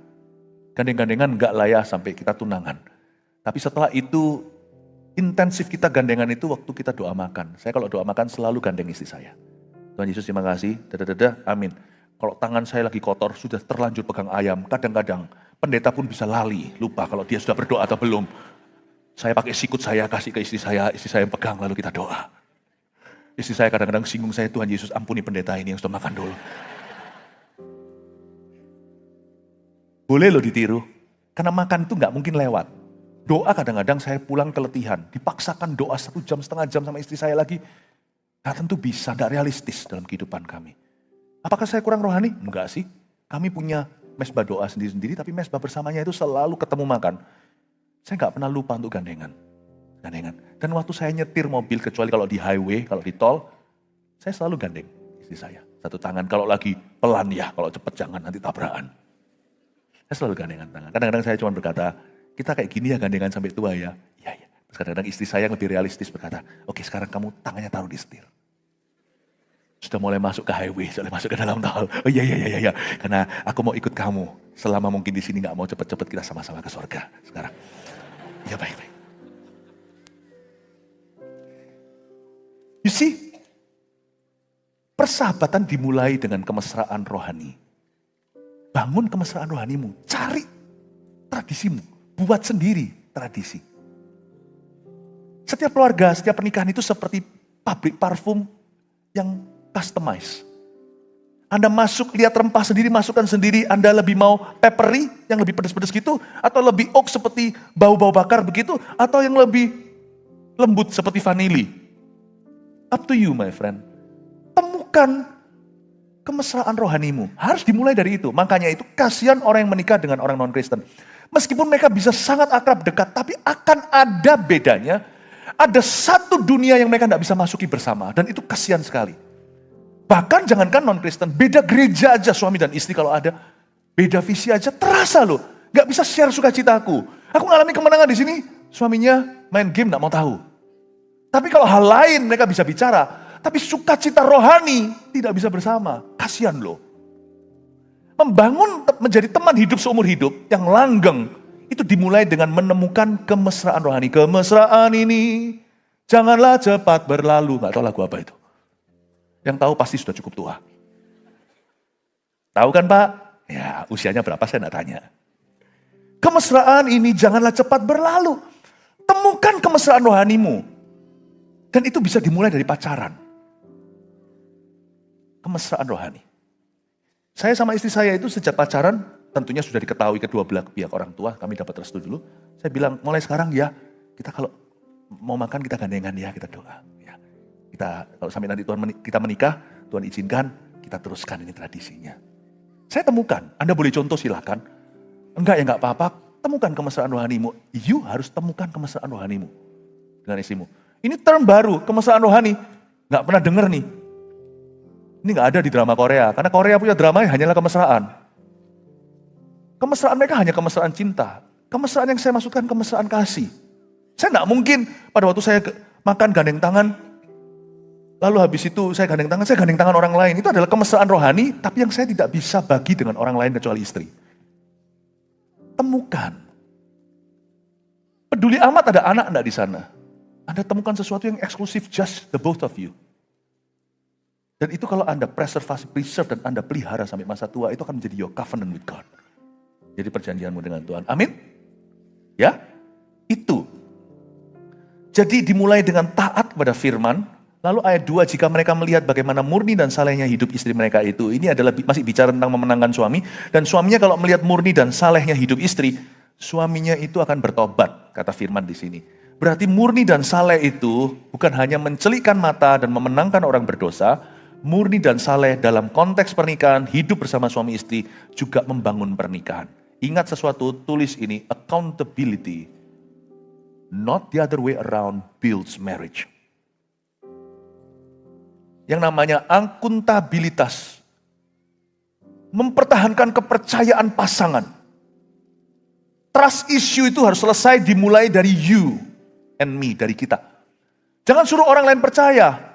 Gandeng-gandengan gak lah ya sampai kita tunangan. Tapi setelah itu, intensif kita gandengan itu waktu kita doa makan. Saya kalau doa makan selalu gandeng istri saya. Tuhan Yesus terima kasih, amin. Kalau tangan saya lagi kotor, sudah terlanjur pegang ayam, kadang-kadang pendeta pun bisa lali, lupa kalau dia sudah berdoa atau belum. Saya pakai sikut saya, kasih ke istri saya yang pegang, lalu kita doa. Istri saya kadang-kadang singgung saya, Tuhan Yesus ampuni pendeta ini yang sudah makan dulu. Boleh loh ditiru, karena makan itu gak mungkin lewat. Doa kadang-kadang saya pulang keletihan, dipaksakan doa 1 jam, setengah jam sama istri saya lagi. Nah tentu bisa, tidak realistis dalam kehidupan kami. Apakah saya kurang rohani? Enggak sih. Kami punya mezbah doa sendiri-sendiri, tapi mezbah bersamanya itu selalu ketemu makan. Saya gak pernah lupa untuk gandengan. Dan waktu saya nyetir mobil, kecuali kalau di highway, kalau di tol, saya selalu gandeng istri saya. 1 tangan, kalau lagi pelan ya, kalau cepat jangan nanti tabrakan. Saya selalu gandengan tangan. Kadang-kadang saya cuma berkata, kita kayak gini ya gandengan sampai tua ya. Iya. Terus kadang-kadang istri saya yang lebih realistis berkata, oke sekarang kamu tangannya taruh di setir. Sudah mulai masuk ke highway, sudah masuk ke dalam tol. Oh iya. Karena aku mau ikut kamu. Selama mungkin di sini gak mau cepet-cepet kita sama-sama ke surga sekarang. Ya baik. You see, persahabatan dimulai dengan kemesraan rohani. Bangun kemesraan rohanimu, cari tradisimu, buat sendiri tradisi. Setiap keluarga, setiap pernikahan itu seperti pabrik parfum yang customize. Anda masuk, lihat rempah sendiri, masukkan sendiri, Anda lebih mau peppery, yang lebih pedas-pedas gitu, atau lebih oak seperti bau-bau bakar begitu, atau yang lebih lembut seperti vanili. Up to you my friend. Temukan kemesraan rohanimu. Harus dimulai dari itu. Makanya itu kasihan orang yang menikah dengan orang non-Kristen. Meskipun mereka bisa sangat akrab dekat, tapi akan ada bedanya. Ada satu dunia yang mereka tidak bisa masuki bersama. Dan itu kasihan sekali. Bahkan jangankan non-Kristen, beda gereja aja suami dan istri kalau ada, beda visi aja terasa loh. Gak bisa share sukacitaku. Aku ngalami kemenangan di sini, suaminya main game gak mau tahu. Tapi kalau hal lain mereka bisa bicara, tapi sukacita rohani tidak bisa bersama. Kasihan loh. Membangun menjadi teman hidup seumur hidup yang langgeng, itu dimulai dengan menemukan kemesraan rohani. Kemesraan ini janganlah cepat berlalu. Gak tahu lagu apa itu. Yang tahu pasti sudah cukup tua. Tahu kan Pak? Ya usianya berapa saya gak tanya. Kemesraan ini janganlah cepat berlalu. Temukan kemesraan rohanimu. Dan itu bisa dimulai dari pacaran. Kemesraan rohani. Saya sama istri saya itu sejak pacaran, tentunya sudah diketahui kedua belah pihak orang tua, kami dapat restu dulu. Saya bilang, mulai sekarang ya, kita kalau mau makan kita gandengan ya, kita doa. Ya. Kita kalau sampai nanti Tuhan kita menikah, Tuhan izinkan, kita teruskan ini tradisinya. Saya temukan, Anda boleh contoh silakan. Enggak ya enggak apa-apa, temukan kemesraan rohanimu. You harus temukan kemesraan rohanimu dengan istrimu. Ini term baru, kemesraan rohani. Enggak pernah dengar nih. Ini enggak ada di drama Korea, karena Korea punya drama hanyalah kemesraan. Kemesraan mereka hanya kemesraan cinta. Kemesraan yang saya maksudkan kemesraan kasih. Saya enggak mungkin pada waktu saya makan gandeng tangan, lalu habis itu saya gandeng tangan orang lain. Itu adalah kemesraan rohani, tapi yang saya tidak bisa bagi dengan orang lain kecuali istri. Temukan. Peduli amat ada anak enggak di sana. Anda temukan sesuatu yang eksklusif, just the both of you. Dan itu kalau Anda preserve dan Anda pelihara sampai masa tua, itu akan menjadi your covenant with God. Jadi perjanjianmu dengan Tuhan. Amin? Ya? Itu. Jadi dimulai dengan taat kepada firman. Lalu ayat 2, jika mereka melihat bagaimana murni dan salehnya hidup istri mereka itu. Ini adalah masih bicara tentang memenangkan suami. Dan suaminya kalau melihat murni dan salehnya hidup istri, suaminya itu akan bertobat, kata firman di sini. Berarti murni dan saleh itu bukan hanya mencelikkan mata dan memenangkan orang berdosa. Murni dan saleh dalam konteks pernikahan, hidup bersama suami istri, juga membangun pernikahan. Ingat sesuatu, tulis ini, accountability, not the other way around, builds marriage. Yang namanya akuntabilitas, mempertahankan kepercayaan pasangan. Trust issue itu harus selesai dimulai dari you and me, dari kita. Jangan suruh orang lain percaya.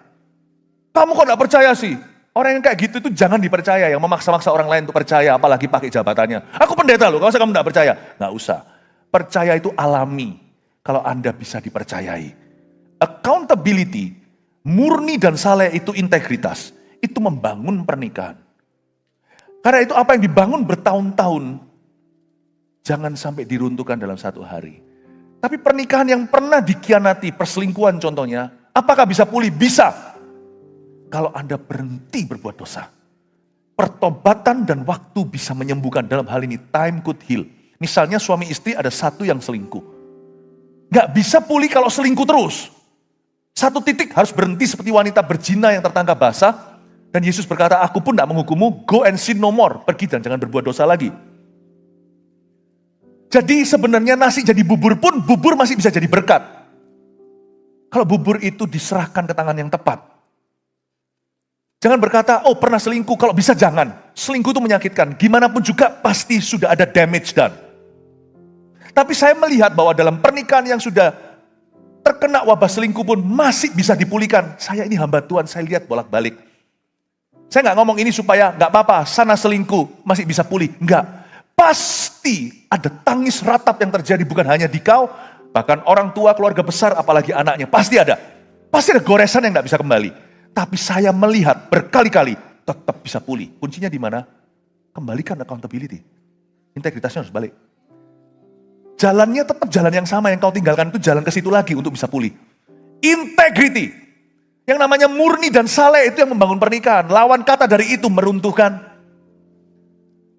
Kamu kok gak percaya sih? Orang yang kayak gitu itu jangan dipercaya, yang memaksa-maksa orang lain untuk percaya, apalagi pakai jabatannya. Aku pendeta loh, kalau kamu gak percaya. Gak usah. Percaya itu alami, kalau Anda bisa dipercayai. Accountability, murni dan saleh itu integritas. Itu membangun pernikahan. Karena itu apa yang dibangun bertahun-tahun, jangan sampai diruntuhkan dalam satu hari. Tapi pernikahan yang pernah dikhianati, perselingkuhan contohnya, apakah bisa pulih? Bisa. Kalau Anda berhenti berbuat dosa. Pertobatan dan waktu bisa menyembuhkan. Dalam hal ini, time could heal. Misalnya suami istri ada satu yang selingkuh. Gak bisa pulih kalau selingkuh terus. Satu titik harus berhenti seperti wanita berzina yang tertangkap basah. Dan Yesus berkata, aku pun gak menghukummu, go and sin no more. Pergi dan jangan berbuat dosa lagi. Jadi sebenarnya nasi jadi bubur pun, bubur masih bisa jadi berkat. Kalau bubur itu diserahkan ke tangan yang tepat. Jangan berkata, oh pernah selingkuh, kalau bisa jangan. Selingkuh itu menyakitkan, gimana pun juga pasti sudah ada damage done. Tapi saya melihat bahwa dalam pernikahan yang sudah terkena wabah selingkuh pun masih bisa dipulihkan. Saya ini hamba Tuhan, saya lihat bolak-balik. Saya nggak ngomong ini supaya nggak apa-apa, sana selingkuh, masih bisa pulih. Enggak, pasti ada tangis ratap yang terjadi bukan hanya di kau, bahkan orang tua, keluarga besar, apalagi anaknya, pasti ada. Pasti ada goresan yang nggak bisa kembali. Tapi saya melihat berkali-kali tetap bisa pulih. Kuncinya di mana? Kembalikan accountability. Integritasnya harus balik. Jalannya tetap jalan yang sama yang kau tinggalkan itu jalan ke situ lagi untuk bisa pulih. Integrity. Yang namanya murni dan saleh itu yang membangun pernikahan. Lawan kata dari itu meruntuhkan.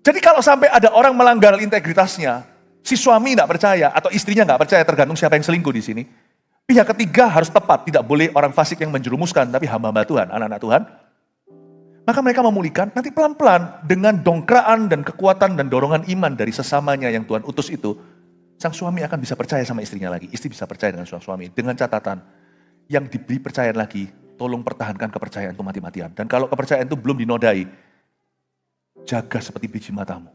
Jadi kalau sampai ada orang melanggar integritasnya, si suami tidak percaya atau istrinya tidak percaya, tergantung siapa yang selingkuh di sini. Pihak ketiga harus tepat, tidak boleh orang fasik yang menjerumuskan, tapi hamba-hamba Tuhan, anak-anak Tuhan. Maka mereka memulihkan, nanti pelan-pelan dengan dongkraan dan kekuatan dan dorongan iman dari sesamanya yang Tuhan utus itu, sang suami akan bisa percaya sama istrinya lagi, istri bisa percaya dengan suami, dengan catatan yang diberi percayaan lagi, tolong pertahankan kepercayaan itu mati-matian. Dan kalau kepercayaan itu belum dinodai, jaga seperti biji matamu.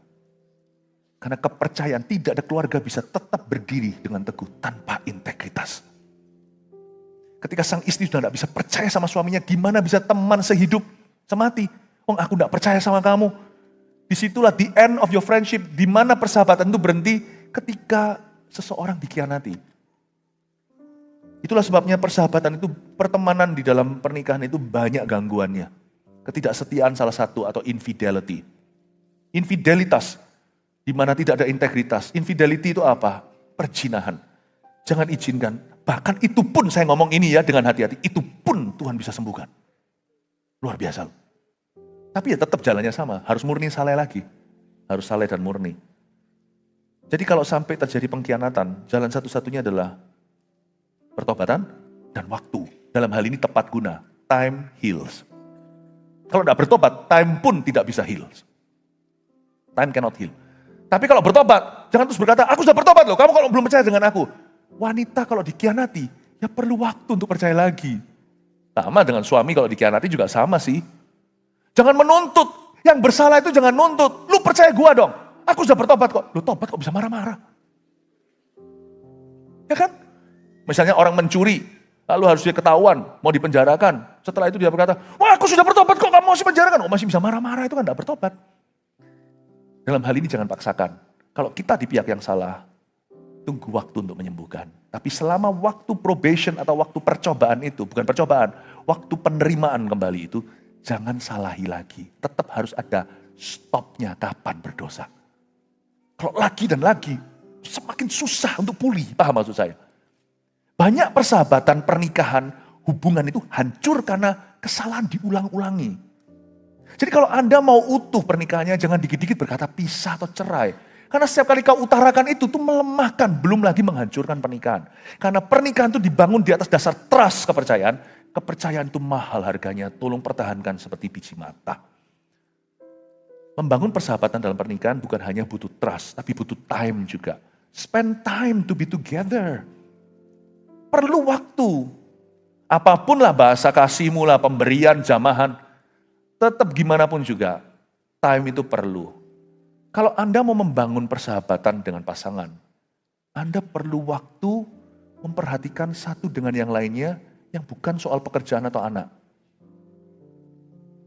Karena kepercayaan tidak ada keluarga bisa tetap berdiri dengan teguh tanpa integritas. Ketika sang istri sudah tidak bisa percaya sama suaminya, gimana bisa teman sehidup semati? Oh, aku tidak percaya sama kamu. Disitulah the end of your friendship, di mana persahabatan itu berhenti ketika seseorang dikhianati. Itulah sebabnya persahabatan itu, pertemanan di dalam pernikahan itu banyak gangguannya. Ketidaksetiaan salah satu atau infidelity. Infidelitas, di mana tidak ada integritas. Infidelity itu apa? Perzinahan. Jangan izinkan. Bahkan itu pun saya ngomong ini ya dengan hati-hati. Itu pun Tuhan bisa sembuhkan. Luar biasa. Tapi ya tetap jalannya sama. Harus murni saleh lagi. Harus saleh dan murni. Jadi kalau sampai terjadi pengkhianatan, jalan satu-satunya adalah pertobatan dan waktu. Dalam hal ini tepat guna. Time heals. Kalau tidak bertobat, time pun tidak bisa heals. Time cannot heal. Tapi kalau bertobat, jangan terus berkata, aku sudah bertobat loh, kamu kalau belum percaya dengan aku. Wanita kalau dikhianati, ya perlu waktu untuk percaya lagi. Sama dengan suami kalau dikhianati juga sama sih. Jangan menuntut, yang bersalah itu jangan nuntut. Lu percaya gua dong, aku sudah bertobat kok. Lu tobat kok bisa marah-marah. Ya kan? Misalnya orang mencuri, lalu harus dia ketahuan, mau dipenjarakan. Setelah itu dia berkata, wah aku sudah bertobat kok, kamu masih penjarakan. Oh masih bisa marah-marah, itu kan tidak bertobat. Dalam hal ini jangan paksakan. Kalau kita di pihak yang salah, tunggu waktu untuk menyembuhkan. Tapi selama waktu probation atau waktu percobaan itu, bukan percobaan, waktu penerimaan kembali itu, jangan salahi lagi. Tetap harus ada stopnya kapan berdosa. Kalau lagi dan lagi, semakin susah untuk pulih. Paham maksud saya? Banyak persahabatan, pernikahan, hubungan itu hancur karena kesalahan diulang-ulangi. Jadi kalau Anda mau utuh pernikahannya, jangan dikit-dikit berkata pisah atau cerai. Karena setiap kali kau utarakan itu tuh melemahkan, belum lagi menghancurkan pernikahan. Karena pernikahan itu dibangun di atas dasar trust kepercayaan. Kepercayaan itu mahal harganya, tolong pertahankan seperti biji mata. Membangun persahabatan dalam pernikahan bukan hanya butuh trust, tapi butuh time juga. Spend time to be together. Perlu waktu. Apapun lah bahasa kasihmu lah, pemberian, jamahan. Tetap gimana pun juga, time itu perlu. Kalau Anda mau membangun persahabatan dengan pasangan, Anda perlu waktu memperhatikan satu dengan yang lainnya yang bukan soal pekerjaan atau anak.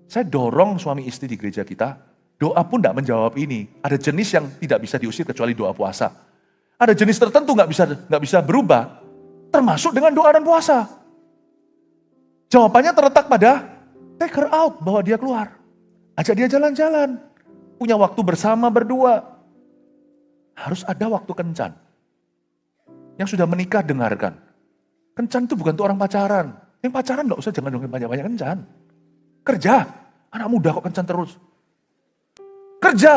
Saya dorong suami istri di gereja kita, doa pun tidak menjawab ini. Ada jenis yang tidak bisa diusir kecuali doa puasa. Ada jenis tertentu nggak bisa berubah, termasuk dengan doa dan puasa. Jawabannya terletak pada take her out, bawa dia keluar. Ajak dia jalan-jalan. Punya waktu bersama berdua. Harus ada waktu kencan. Yang sudah menikah dengarkan. Kencan itu bukan untuk orang pacaran. Yang pacaran gak usah jangan banyak-banyak kencan. Kerja. Anak muda kok kencan terus. Kerja.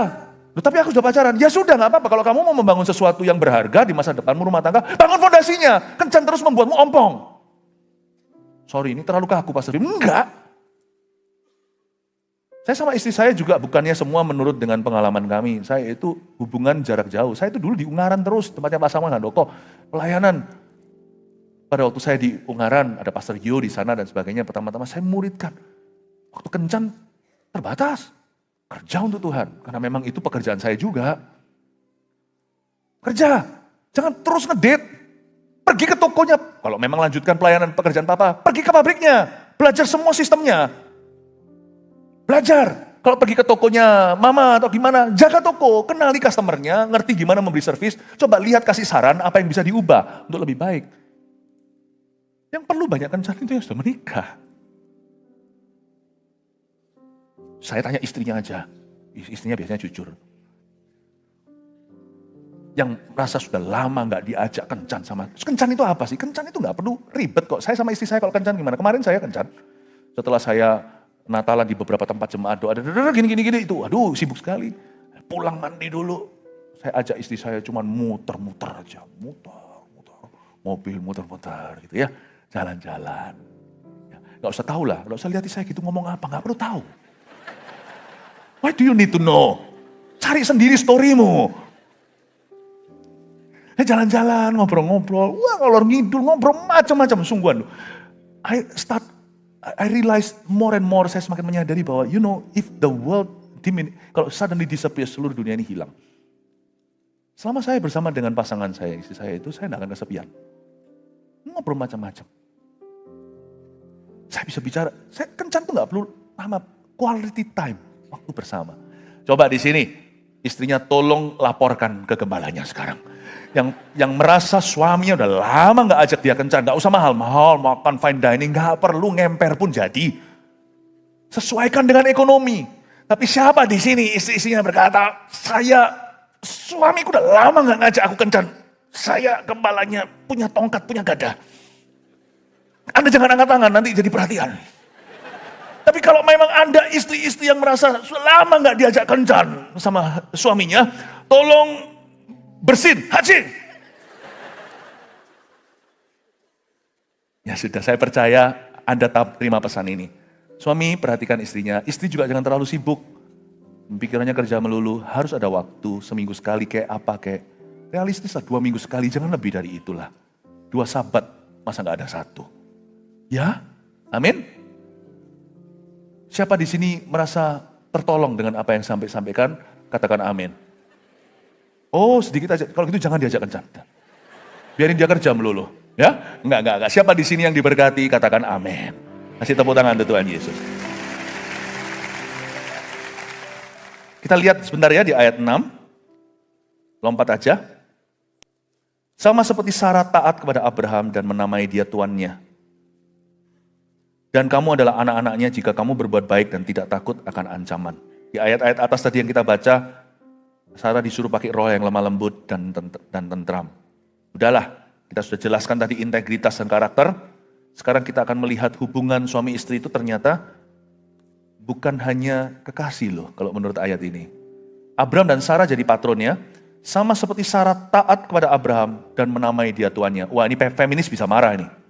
Loh, tapi aku sudah pacaran. Ya sudah gak apa-apa. Kalau kamu mau membangun sesuatu yang berharga di masa depanmu rumah tangga, bangun fondasinya. Kencan terus membuatmu ompong. Sorry, ini terlalu kaku Pastor Bim. Enggak. Saya sama istri saya juga bukannya semua menurut dengan pengalaman kami. Saya itu hubungan jarak jauh. Saya itu dulu di Ungaran terus, tempatnya Pak Samuel Handoko. Pelayanan. Pada waktu saya di Ungaran, ada Pastor Gio di sana dan sebagainya. Pertama-tama saya muridkan. Waktu kencan terbatas. Kerja untuk Tuhan. Karena memang itu pekerjaan saya juga. Kerja. Jangan terus ngedate. Pergi ke tokonya. Kalau memang lanjutkan pelayanan pekerjaan Papa, pergi ke pabriknya. Belajar semua sistemnya. Belajar. Kalau pergi ke tokonya mama atau gimana, jaga toko, kenali customernya, ngerti gimana memberi servis, coba lihat kasih saran apa yang bisa diubah untuk lebih baik. Yang perlu banyak kencan itu yang sudah menikah. Saya tanya istrinya aja, istrinya biasanya jujur. Yang merasa sudah lama gak diajak kencan sama, kencan itu apa sih? Kencan itu gak perlu ribet kok. Saya sama istri saya kalau kencan gimana? Kemarin saya kencan, setelah saya Natalan di beberapa tempat jemaat doa, gini itu, aduh sibuk sekali. Pulang mandi dulu, saya ajak istri saya cuman muter-muter aja, mobil muter-muter gitu ya, jalan-jalan. Ya, gak usah tahu lah, gak usah lihat saya gitu ngomong apa, gak perlu tahu. Why do you need to know? Cari sendiri storymu. Jalan-jalan, ngobrol-ngobrol, wah ngalor ngidul, ngobrol macam-macam, sungguhan. I realize more and more, saya semakin menyadari bahwa, if the world kalau suddenly disappear, seluruh dunia ini hilang. Selama saya bersama dengan pasangan saya, istri saya itu, saya tidak akan kesepian. Ngobrol macam-macam. Saya bisa bicara, saya kencan tuh nggak perlu lama, quality time, waktu bersama. Coba di sini, istrinya tolong laporkan ke gembalanya sekarang. Yang merasa suaminya udah lama nggak ajak dia kencan, nggak usah mahal-mahal, makan fine dining, nggak perlu ngemper pun jadi. Sesuaikan dengan ekonomi. Tapi siapa di sini istri-istrinya berkata, suamiku udah lama nggak ngajak aku kencan. Saya gembalanya punya tongkat, punya gada. Anda jangan angkat tangan, nanti jadi perhatian. Tapi kalau memang Anda istri-istri yang merasa lama nggak diajak kencan sama suaminya, tolong bersin, haji. Ya sudah, saya percaya Anda terima pesan ini. Suami perhatikan istrinya, istri juga jangan terlalu sibuk. Pikirannya kerja melulu, harus ada waktu, seminggu sekali kayak apa kayak. Realistis lah, 2 minggu sekali, jangan lebih dari itulah. 2 sabat, masa nggak ada 1? Ya, amin. Siapa di sini merasa tertolong dengan apa yang sampaikan? Katakan amin. Oh, sedikit aja. Kalau gitu jangan diajak kencan. Biarin dia kerja melulu. Ya, enggak. Siapa di sini yang diberkati? Katakan amin. Kasih tepuk tangan untuk Tuhan Yesus. Kita lihat sebentar ya di ayat 6. Lompat aja. Sama seperti Sarah taat kepada Abraham dan menamai dia tuannya. Dan kamu adalah anak-anaknya jika kamu berbuat baik dan tidak takut akan ancaman. Di ayat-ayat atas tadi yang kita baca, Sarah disuruh pakai roh yang lemah lembut dan tentram. Udahlah, kita sudah jelaskan tadi integritas dan karakter. Sekarang kita akan melihat hubungan suami istri itu ternyata bukan hanya kekasih loh kalau menurut ayat ini. Abraham dan Sarah jadi patronnya, sama seperti Sarah taat kepada Abraham dan menamai dia tuannya. Wah, ini feminis bisa marah ini.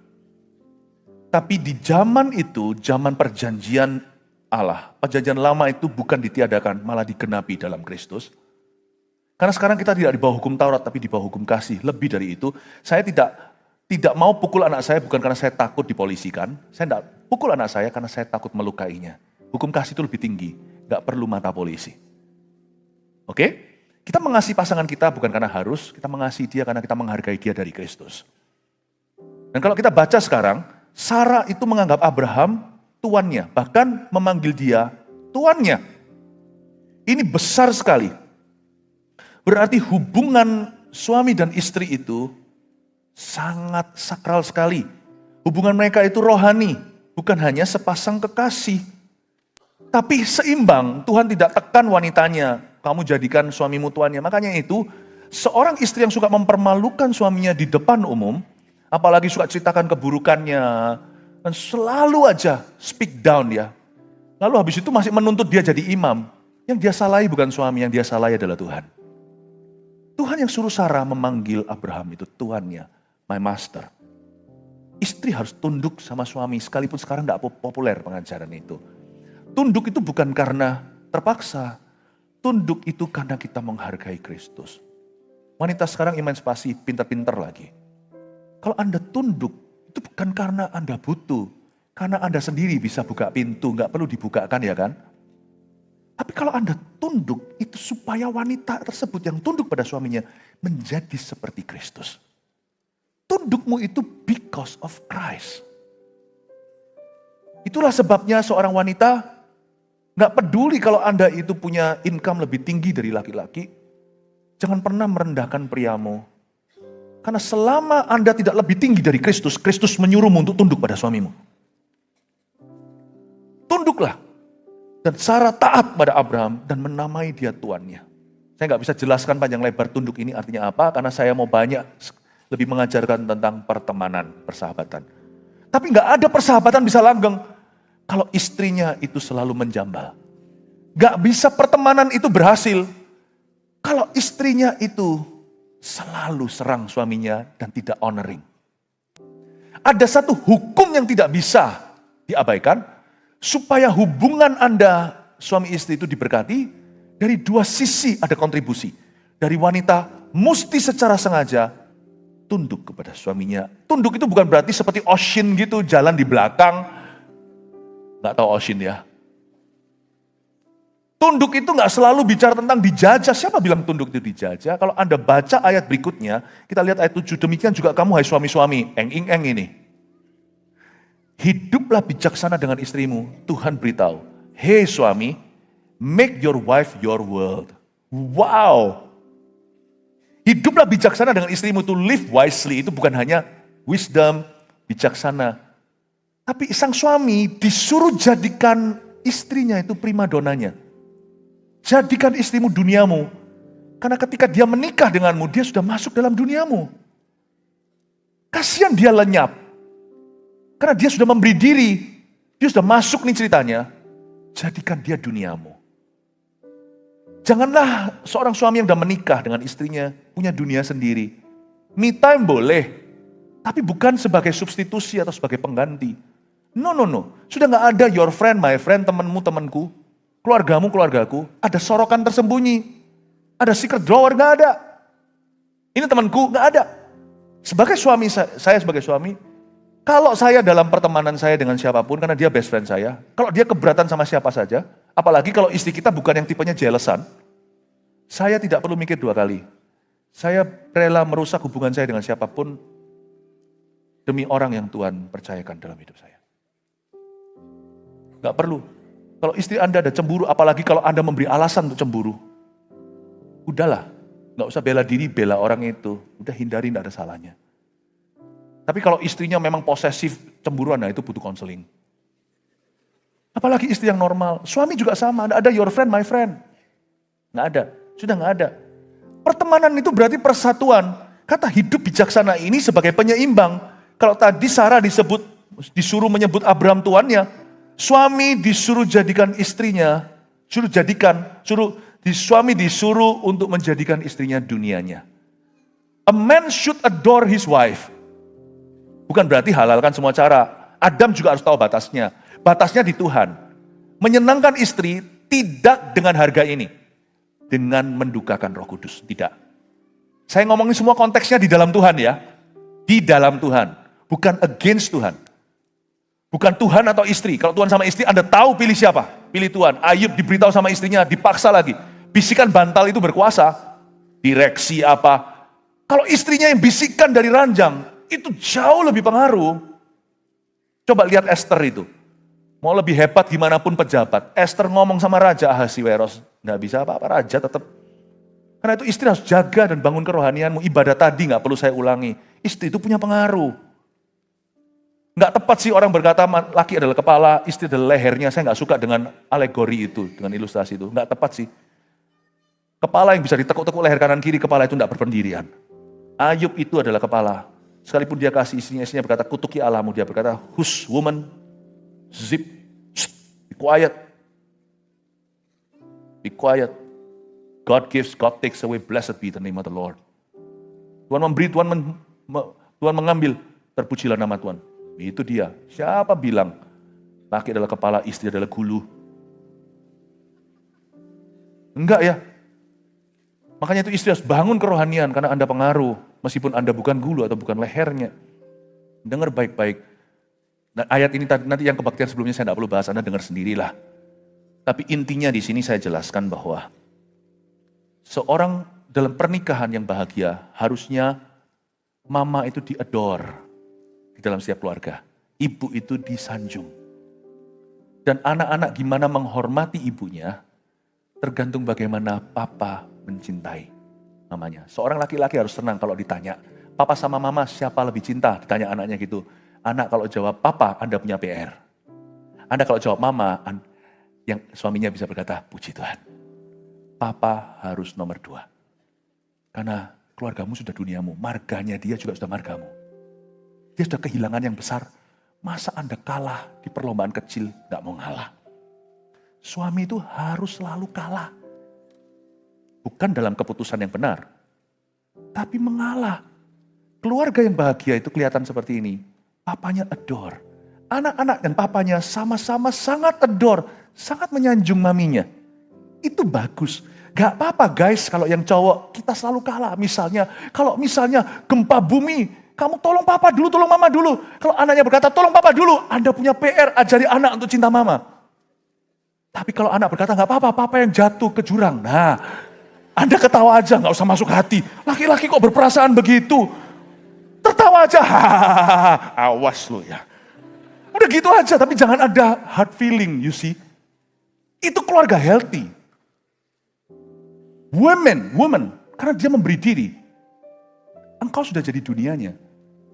Tapi di zaman itu, zaman perjanjian Allah, perjanjian lama itu bukan ditiadakan, malah digenapi dalam Kristus. Karena sekarang kita tidak di bawah hukum Taurat, tapi di bawah hukum kasih. Lebih dari itu, saya tidak mau pukul anak saya bukan karena saya takut dipolisikan. Saya tidak pukul anak saya karena saya takut melukainya. Hukum kasih itu lebih tinggi, gak perlu mata polisi. Oke? Kita mengasihi pasangan kita bukan karena harus, kita mengasihi dia karena kita menghargai dia dari Kristus. Dan kalau kita baca sekarang, Sarah itu menganggap Abraham tuannya, bahkan memanggil dia tuannya. Ini besar sekali. Berarti hubungan suami dan istri itu sangat sakral sekali. Hubungan mereka itu rohani, bukan hanya sepasang kekasih. Tapi seimbang, Tuhan tidak tekan wanitanya, kamu jadikan suamimu tuannya. Makanya itu, seorang istri yang suka mempermalukan suaminya di depan umum, apalagi suka ceritakan keburukannya, dan selalu aja speak down ya. Lalu habis itu masih menuntut dia jadi imam. Yang dia salahi bukan suami, yang dia salahi adalah Tuhan. Tuhan yang suruh Sarah memanggil Abraham itu tuannya, my master. Istri harus tunduk sama suami, sekalipun sekarang tidak populer pengajaran itu. Tunduk itu bukan karena terpaksa, tunduk itu karena kita menghargai Kristus. Wanita sekarang emansipasi, pintar-pintar lagi. Kalau Anda tunduk, itu bukan karena Anda butuh. Karena Anda sendiri bisa buka pintu, nggak perlu dibukakan ya kan. Tapi kalau Anda tunduk, itu supaya wanita tersebut yang tunduk pada suaminya menjadi seperti Kristus. Tundukmu itu because of Christ. Itulah sebabnya seorang wanita nggak peduli kalau Anda itu punya income lebih tinggi dari laki-laki. Jangan pernah merendahkan priamu. Karena selama Anda tidak lebih tinggi dari Kristus, Kristus menyuruhmu untuk tunduk pada suamimu. Tunduklah. Dan Sarah taat pada Abraham dan menamai dia tuannya. Saya nggak bisa jelaskan panjang lebar tunduk ini artinya apa, karena saya mau banyak lebih mengajarkan tentang pertemanan, persahabatan. Tapi nggak ada persahabatan bisa langgeng kalau istrinya itu selalu menjambal. Nggak bisa pertemanan itu berhasil kalau istrinya itu selalu serang suaminya dan tidak honoring. Ada satu hukum yang tidak bisa diabaikan, supaya hubungan Anda suami istri itu diberkati, dari dua sisi ada kontribusi. Dari wanita mesti secara sengaja tunduk kepada suaminya. Tunduk itu bukan berarti seperti Ocean gitu, jalan di belakang. Nggak tahu Oshin ya. Tunduk itu nggak selalu bicara tentang dijajah. Siapa bilang tunduk itu dijajah? Kalau Anda baca ayat berikutnya, kita lihat ayat 7. Demikian juga kamu, hai suami-suami, eng ini. Hiduplah bijaksana dengan istrimu. Tuhan beritahu, hei suami, make your wife your world. Wow. Hiduplah bijaksana dengan istrimu, to live wisely. Itu bukan hanya wisdom, bijaksana. Tapi sang suami disuruh jadikan istrinya itu primadonanya. Jadikan istrimu duniamu. Karena ketika dia menikah denganmu, dia sudah masuk dalam duniamu. Kasihan dia lenyap. Karena dia sudah memberi diri. Dia sudah masuk nih ceritanya. Jadikan dia duniamu. Janganlah seorang suami yang sudah menikah dengan istrinya punya dunia sendiri. Me time boleh. Tapi bukan sebagai substitusi atau sebagai pengganti. No. Sudah gak ada your friend, my friend, temanmu, temanku. Keluargamu, keluargaku, ada sorokan tersembunyi. Ada secret drawer, gak ada. Ini temanku, gak ada. Sebagai suami, saya sebagai suami, kalau saya dalam pertemanan saya dengan siapapun, karena dia best friend saya, kalau dia keberatan sama siapa saja, apalagi kalau istri kita bukan yang tipenya jealousan, saya tidak perlu mikir 2 kali. Saya rela merusak hubungan saya dengan siapapun, demi orang yang Tuhan percayakan dalam hidup saya. Gak perlu. Kalau istri Anda ada cemburu, apalagi kalau Anda memberi alasan untuk cemburu. Udahlah, gak usah bela diri, bela orang itu. Udah hindari, gak ada salahnya. Tapi kalau istrinya memang posesif, cemburuan, nah itu butuh konseling. Apalagi istri yang normal. Suami juga sama, ada your friend, my friend. Gak ada, sudah gak ada. Pertemanan itu berarti persatuan. Kata hidup bijaksana ini sebagai penyeimbang. Kalau tadi Sarah disuruh menyebut Abraham tuannya, suami disuruh jadikan istrinya, suami disuruh untuk menjadikan istrinya dunianya. A man should adore his wife. Bukan berarti halalkan semua cara. Adam juga harus tahu batasnya. Batasnya di Tuhan. Menyenangkan istri tidak dengan harga ini. Dengan mendukakan Roh Kudus, tidak. Saya ngomongin semua konteksnya di dalam Tuhan ya. Di dalam Tuhan, bukan against Tuhan. Bukan Tuhan atau istri. Kalau Tuhan sama istri, Anda tahu pilih siapa? Pilih Tuhan. Ayub diberitahu sama istrinya, dipaksa lagi. Bisikan bantal itu berkuasa. Direksi apa. Kalau istrinya yang bisikan dari ranjang, itu jauh lebih pengaruh. Coba lihat Esther itu. Mau lebih hebat gimana pun pejabat. Esther ngomong sama Raja Ahasiweros. Nggak bisa apa-apa, Raja tetap. Karena itu istri harus jaga dan bangun kerohanianmu. Ibadah tadi nggak perlu saya ulangi. Istri itu punya pengaruh. Nggak tepat sih orang berkata laki adalah kepala, istri adalah lehernya. Saya nggak suka dengan alegori itu, dengan ilustrasi itu. Nggak tepat sih. Kepala yang bisa ditekuk-tekuk leher kanan kiri, kepala itu nggak berpendirian. Ayub itu adalah kepala. Sekalipun dia kasih istrinya berkata, kutuki Allahmu. Dia berkata, hush woman, zip, be quiet. Be quiet. God gives, God takes away, blessed be the name of the Lord. Tuhan memberi, Tuhan mengambil, terpujilah nama Tuhan. Itu dia. Siapa bilang laki adalah kepala, istri adalah gulu? Enggak ya. Makanya itu istri harus bangun kerohanian karena Anda pengaruh. Meskipun Anda bukan gulu atau bukan lehernya. Dengar baik-baik. Nah, ayat ini nanti yang kebaktian sebelumnya saya tidak perlu bahas, Anda dengar sendirilah. Tapi intinya di sini saya jelaskan bahwa seorang dalam pernikahan yang bahagia harusnya mama itu di-adore. Di dalam setiap keluarga. Ibu itu disanjung. Dan anak-anak gimana menghormati ibunya, tergantung bagaimana papa mencintai mamanya. Seorang laki-laki harus senang kalau ditanya, papa sama mama siapa lebih cinta? Ditanya anaknya gitu. Anak kalau jawab papa, Anda punya PR. Anda kalau jawab mama, yang suaminya bisa berkata, puji Tuhan. Papa harus nomor 2. Karena keluargamu sudah duniamu, marganya dia juga sudah margamu. Dia sudah kehilangan yang besar. Masa Anda kalah di perlombaan kecil, gak mau ngalah. Suami itu harus selalu kalah. Bukan dalam keputusan yang benar. Tapi mengalah. Keluarga yang bahagia itu kelihatan seperti ini. Papanya adore. Anak-anak dan papanya sama-sama sangat adore. Sangat menyanjung maminya. Itu bagus. Gak apa-apa guys kalau yang cowok kita selalu kalah. Kalau misalnya gempa bumi, Kamu tolong papa dulu, tolong mama dulu. Kalau anaknya berkata, tolong papa dulu. Anda punya PR, ajari anak untuk cinta mama. Tapi kalau anak berkata, nggak apa-apa, papa yang jatuh ke jurang. Nah, Anda ketawa aja, nggak usah masuk hati. Laki-laki kok berperasaan begitu? Tertawa aja, hahaha, awas lo ya. Udah gitu aja, tapi jangan ada hard feeling, you see. Itu keluarga healthy. Woman, karena dia memberi diri. Engkau sudah jadi dunianya.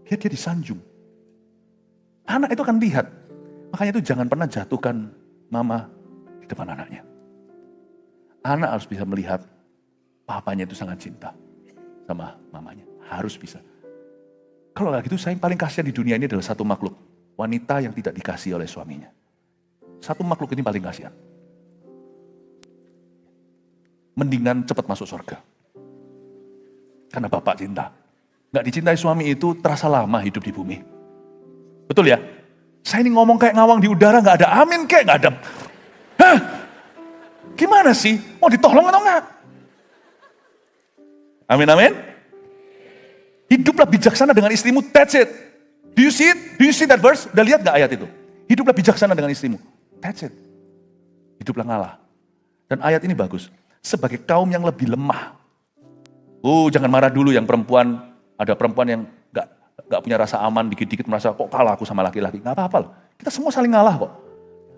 Biar dia disanjung. Anak itu akan lihat. Makanya itu jangan pernah jatuhkan mama di depan anaknya. Anak harus bisa melihat papanya itu sangat cinta sama mamanya. Harus bisa. Kalau nggak gitu, saya yang paling kasihan di dunia ini adalah satu makhluk. Wanita yang tidak dikasih oleh suaminya. Satu makhluk ini paling kasihan. Mendingan cepat masuk surga. Karena bapak cinta. Nggak dicintai suami itu terasa lama hidup di bumi. Betul ya? Saya ini ngomong kayak ngawang di udara, nggak ada amin kayak, nggak ada. Hah? Gimana sih? Mau ditolong atau enggak? Amin, amin. Hiduplah bijaksana dengan istrimu, that's it. Do you see it? Do you see that verse? Udah lihat gak ayat itu? Hiduplah bijaksana dengan istrimu, that's it. Hiduplah ngalah. Dan ayat ini bagus. Sebagai kaum yang lebih lemah. Jangan marah dulu yang perempuan. Ada perempuan yang gak punya rasa aman, dikit-dikit merasa kok kalah aku sama laki-laki. Gak apa-apa loh. Kita semua saling ngalah kok.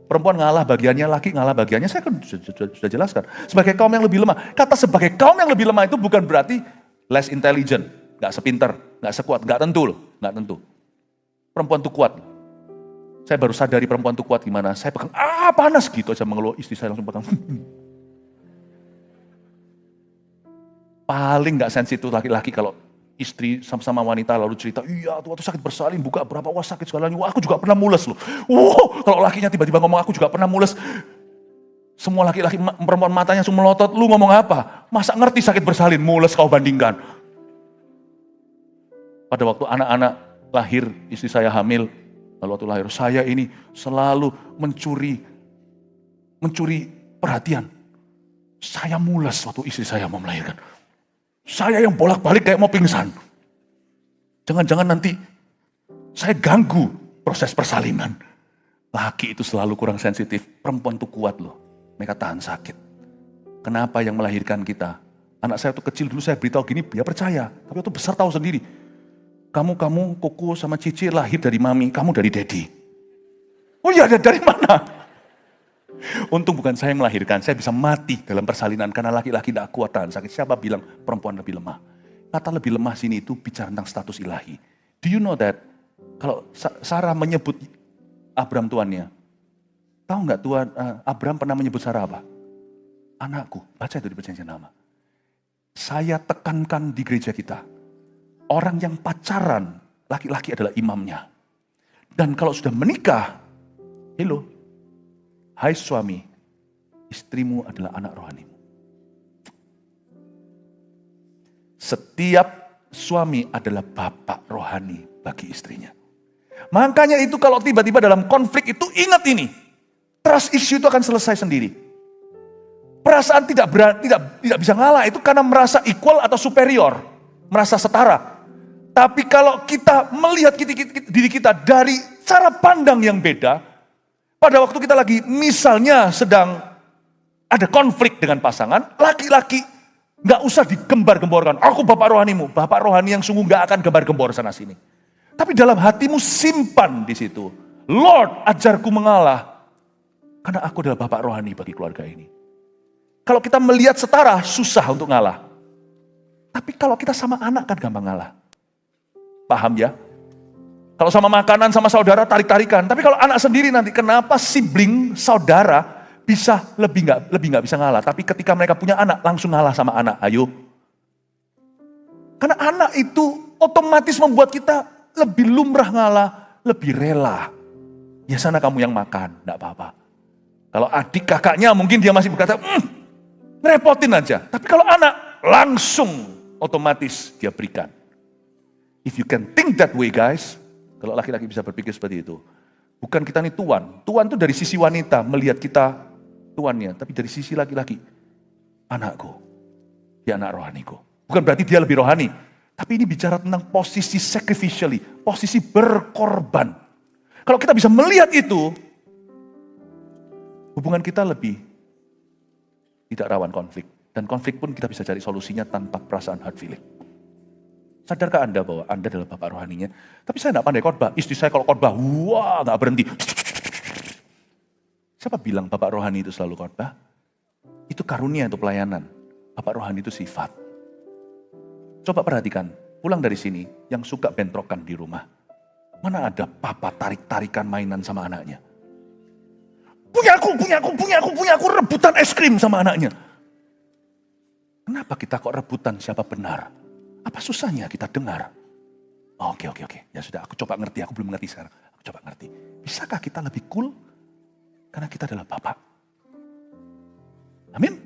Perempuan ngalah bagiannya, laki ngalah bagiannya. Saya kan sudah jelaskan. Sebagai kaum yang lebih lemah. Kata sebagai kaum yang lebih lemah itu bukan berarti less intelligent. Gak sepinter, gak sekuat, gak tentu loh. Gak tentu. Perempuan itu kuat. Saya baru sadari perempuan itu kuat gimana. Saya pegang, panas gitu aja mengeluh. Istri saya langsung pegang. Paling gak sensitif laki-laki kalau istri sama wanita lalu cerita, iya tuh waktu sakit bersalin, buka berapa sakit sekali. Wah, aku juga pernah mules loh. Kalau lakinya tiba-tiba ngomong aku juga pernah mules. Semua laki-laki perempuan matanya langsung melotot, lu ngomong apa? Masa ngerti sakit bersalin, mules kau bandingkan. Pada waktu anak-anak lahir, istri saya hamil, lalu waktu lahir, saya ini selalu mencuri perhatian. Saya mules waktu istri saya mau melahirkan. Saya yang bolak-balik kayak mau pingsan. Jangan-jangan nanti saya ganggu proses persalinan. Laki itu selalu kurang sensitif, perempuan itu kuat loh. Mereka tahan sakit. Kenapa yang melahirkan kita? Anak saya tuh kecil dulu saya beritahu gini, dia percaya. Tapi waktu besar tahu sendiri. Kamu, Koko sama Cici lahir dari mami, kamu dari daddy. Oh iya, dari mana? Untung bukan saya yang melahirkan, saya bisa mati dalam persalinan karena laki-laki tidak kuat tahan sakit. Siapa bilang perempuan lebih lemah? Kata lebih lemah sini itu bicara tentang status ilahi. Do you know that? Kalau Sarah menyebut Abram tuannya, tahu nggak Tuhan Abram pernah menyebut Sarah apa? Anakku. Baca itu di perjanjian lama. Saya tekankan di gereja kita, orang yang pacaran laki-laki adalah imamnya. Dan kalau sudah menikah, hello. Hai suami, istrimu adalah anak rohanimu. Setiap suami adalah bapak rohani bagi istrinya. Makanya itu kalau tiba-tiba dalam konflik itu ingat ini. Trust issue itu akan selesai sendiri. Perasaan tidak bisa ngalah itu karena merasa equal atau superior. Merasa setara. Tapi kalau kita melihat diri kita dari cara pandang yang beda, pada waktu kita lagi misalnya sedang ada konflik dengan pasangan, laki-laki gak usah digembar-gemborkan. Aku bapak rohanimu, bapak rohani yang sungguh gak akan gembar-gembor sana sini. Tapi dalam hatimu simpan di situ. Lord, ajarku mengalah, karena aku adalah bapak rohani bagi keluarga ini. Kalau kita melihat setara, susah untuk ngalah. Tapi kalau kita sama anak kan gampang ngalah. Paham ya? Kalau sama makanan, sama saudara, tarik-tarikan. Tapi kalau anak sendiri nanti, kenapa sibling, saudara, bisa lebih nggak bisa ngalah. Tapi ketika mereka punya anak, langsung ngalah sama anak. Ayo. Karena anak itu otomatis membuat kita lebih lumrah ngalah, lebih rela. Ya sana kamu yang makan, nggak apa-apa. Kalau adik kakaknya mungkin dia masih berkata, repotin aja. Tapi kalau anak, langsung otomatis dia berikan. If you can think that way guys, kalau laki-laki bisa berpikir seperti itu. Bukan kita nih tuan. Tuan itu dari sisi wanita melihat kita tuannya. Tapi dari sisi laki-laki. Anakku. Dia anak rohaniku. Bukan berarti dia lebih rohani. Tapi ini bicara tentang posisi sacrificially, posisi berkorban. Kalau kita bisa melihat itu, hubungan kita lebih tidak rawan konflik. Dan konflik pun kita bisa cari solusinya tanpa perasaan hard feeling. Sadarkah Anda bahwa Anda adalah bapak rohaninya? Tapi saya tidak pandai khotbah. Istri saya kalau khotbah, wah gak berhenti. Siapa bilang bapak rohani itu selalu khotbah? Itu karunia untuk pelayanan. Bapak rohani itu sifat. Coba perhatikan, pulang dari sini yang suka bentrokan di rumah. Mana ada papa tarik-tarikan mainan sama anaknya? Punya aku, rebutan es krim sama anaknya. Kenapa kita kok rebutan siapa benar? Apa susahnya kita dengar? Oke. Ya sudah, aku coba ngerti. Aku belum ngerti sekarang. Aku coba ngerti. Bisakah kita lebih cool? Karena kita adalah Bapak. Amin.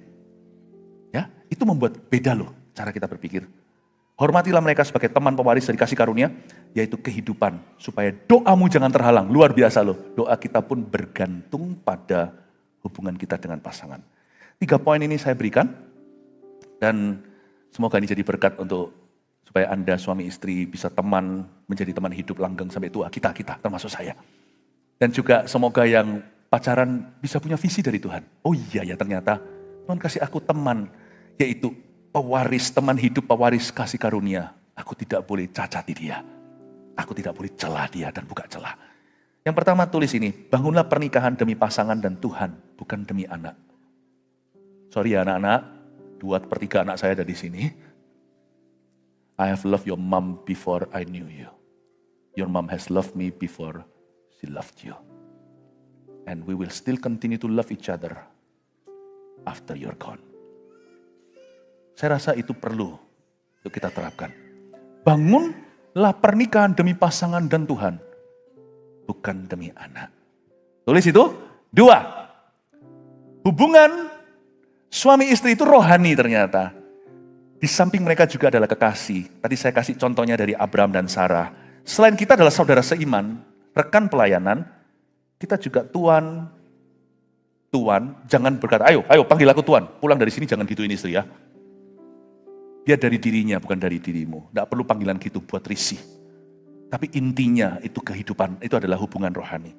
Ya, itu membuat beda loh cara kita berpikir. Hormatilah mereka sebagai teman pewaris dari kasih karunia, yaitu kehidupan. Supaya doamu jangan terhalang. Luar biasa loh. Doa kita pun bergantung pada hubungan kita dengan pasangan. 3 poin ini saya berikan. Dan semoga ini jadi berkat untuk supaya Anda suami istri bisa menjadi teman hidup langgeng sampai tua. Kita termasuk saya. Dan juga semoga yang pacaran bisa punya visi dari Tuhan. Oh iya ya, ternyata Tuhan kasih aku teman, yaitu pewaris, teman hidup pewaris kasih karunia. Aku tidak boleh cacati dia. Aku tidak boleh celah dia dan buka celah. Yang pertama tulis ini, bangunlah pernikahan demi pasangan dan Tuhan, bukan demi anak. Sorry ya anak-anak, 2/3 anak saya ada di sini. I have loved your mom before I knew you. Your mom has loved me before she loved you. And we will still continue to love each other after you're gone. Saya rasa itu perlu untuk kita terapkan. Bangunlah pernikahan demi pasangan dan Tuhan, bukan demi anak. Tulis itu. 2. Hubungan suami istri itu rohani ternyata. Di samping mereka juga adalah kekasih. Tadi saya kasih contohnya dari Abraham dan Sarah. Selain kita adalah saudara seiman, rekan pelayanan, kita juga Tuan, jangan berkata, ayo panggil aku Tuan. Pulang dari sini jangan gituin istri ya. Dia dari dirinya, bukan dari dirimu. Tidak perlu panggilan gitu buat risih. Tapi intinya itu kehidupan, itu adalah hubungan rohani.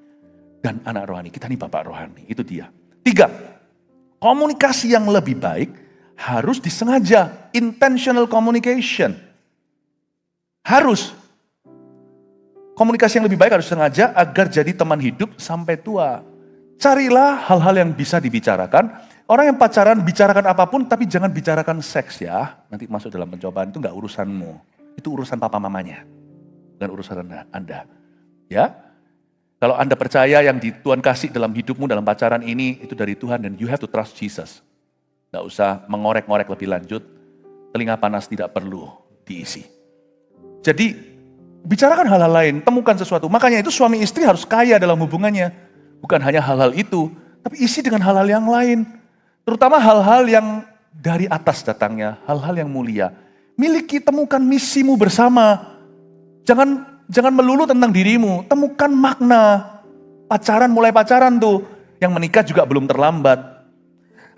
Dan anak rohani, kita ini bapak rohani, itu dia. 3, komunikasi yang lebih baik harus disengaja, intentional communication. Harus. Komunikasi yang lebih baik harus sengaja agar jadi teman hidup sampai tua. Carilah hal-hal yang bisa dibicarakan. Orang yang pacaran bicarakan apapun tapi jangan bicarakan seks ya. Nanti masuk dalam pencobaan itu enggak urusanmu. Itu urusan papa mamanya. Bukan urusan Anda. Ya. Kalau Anda percaya yang Tuhan kasih dalam hidupmu, dalam pacaran ini, itu dari Tuhan dan you have to trust Jesus. Nggak usah mengorek-ngorek lebih lanjut, telinga panas tidak perlu diisi. Jadi, bicarakan hal-hal lain, temukan sesuatu. Makanya itu suami istri harus kaya dalam hubungannya. Bukan hanya hal-hal itu, tapi isi dengan hal-hal yang lain. Terutama hal-hal yang dari atas datangnya, hal-hal yang mulia. Miliki, temukan misimu bersama. Jangan melulu tentang dirimu, temukan makna. Mulai pacaran tuh, yang menikah juga belum terlambat.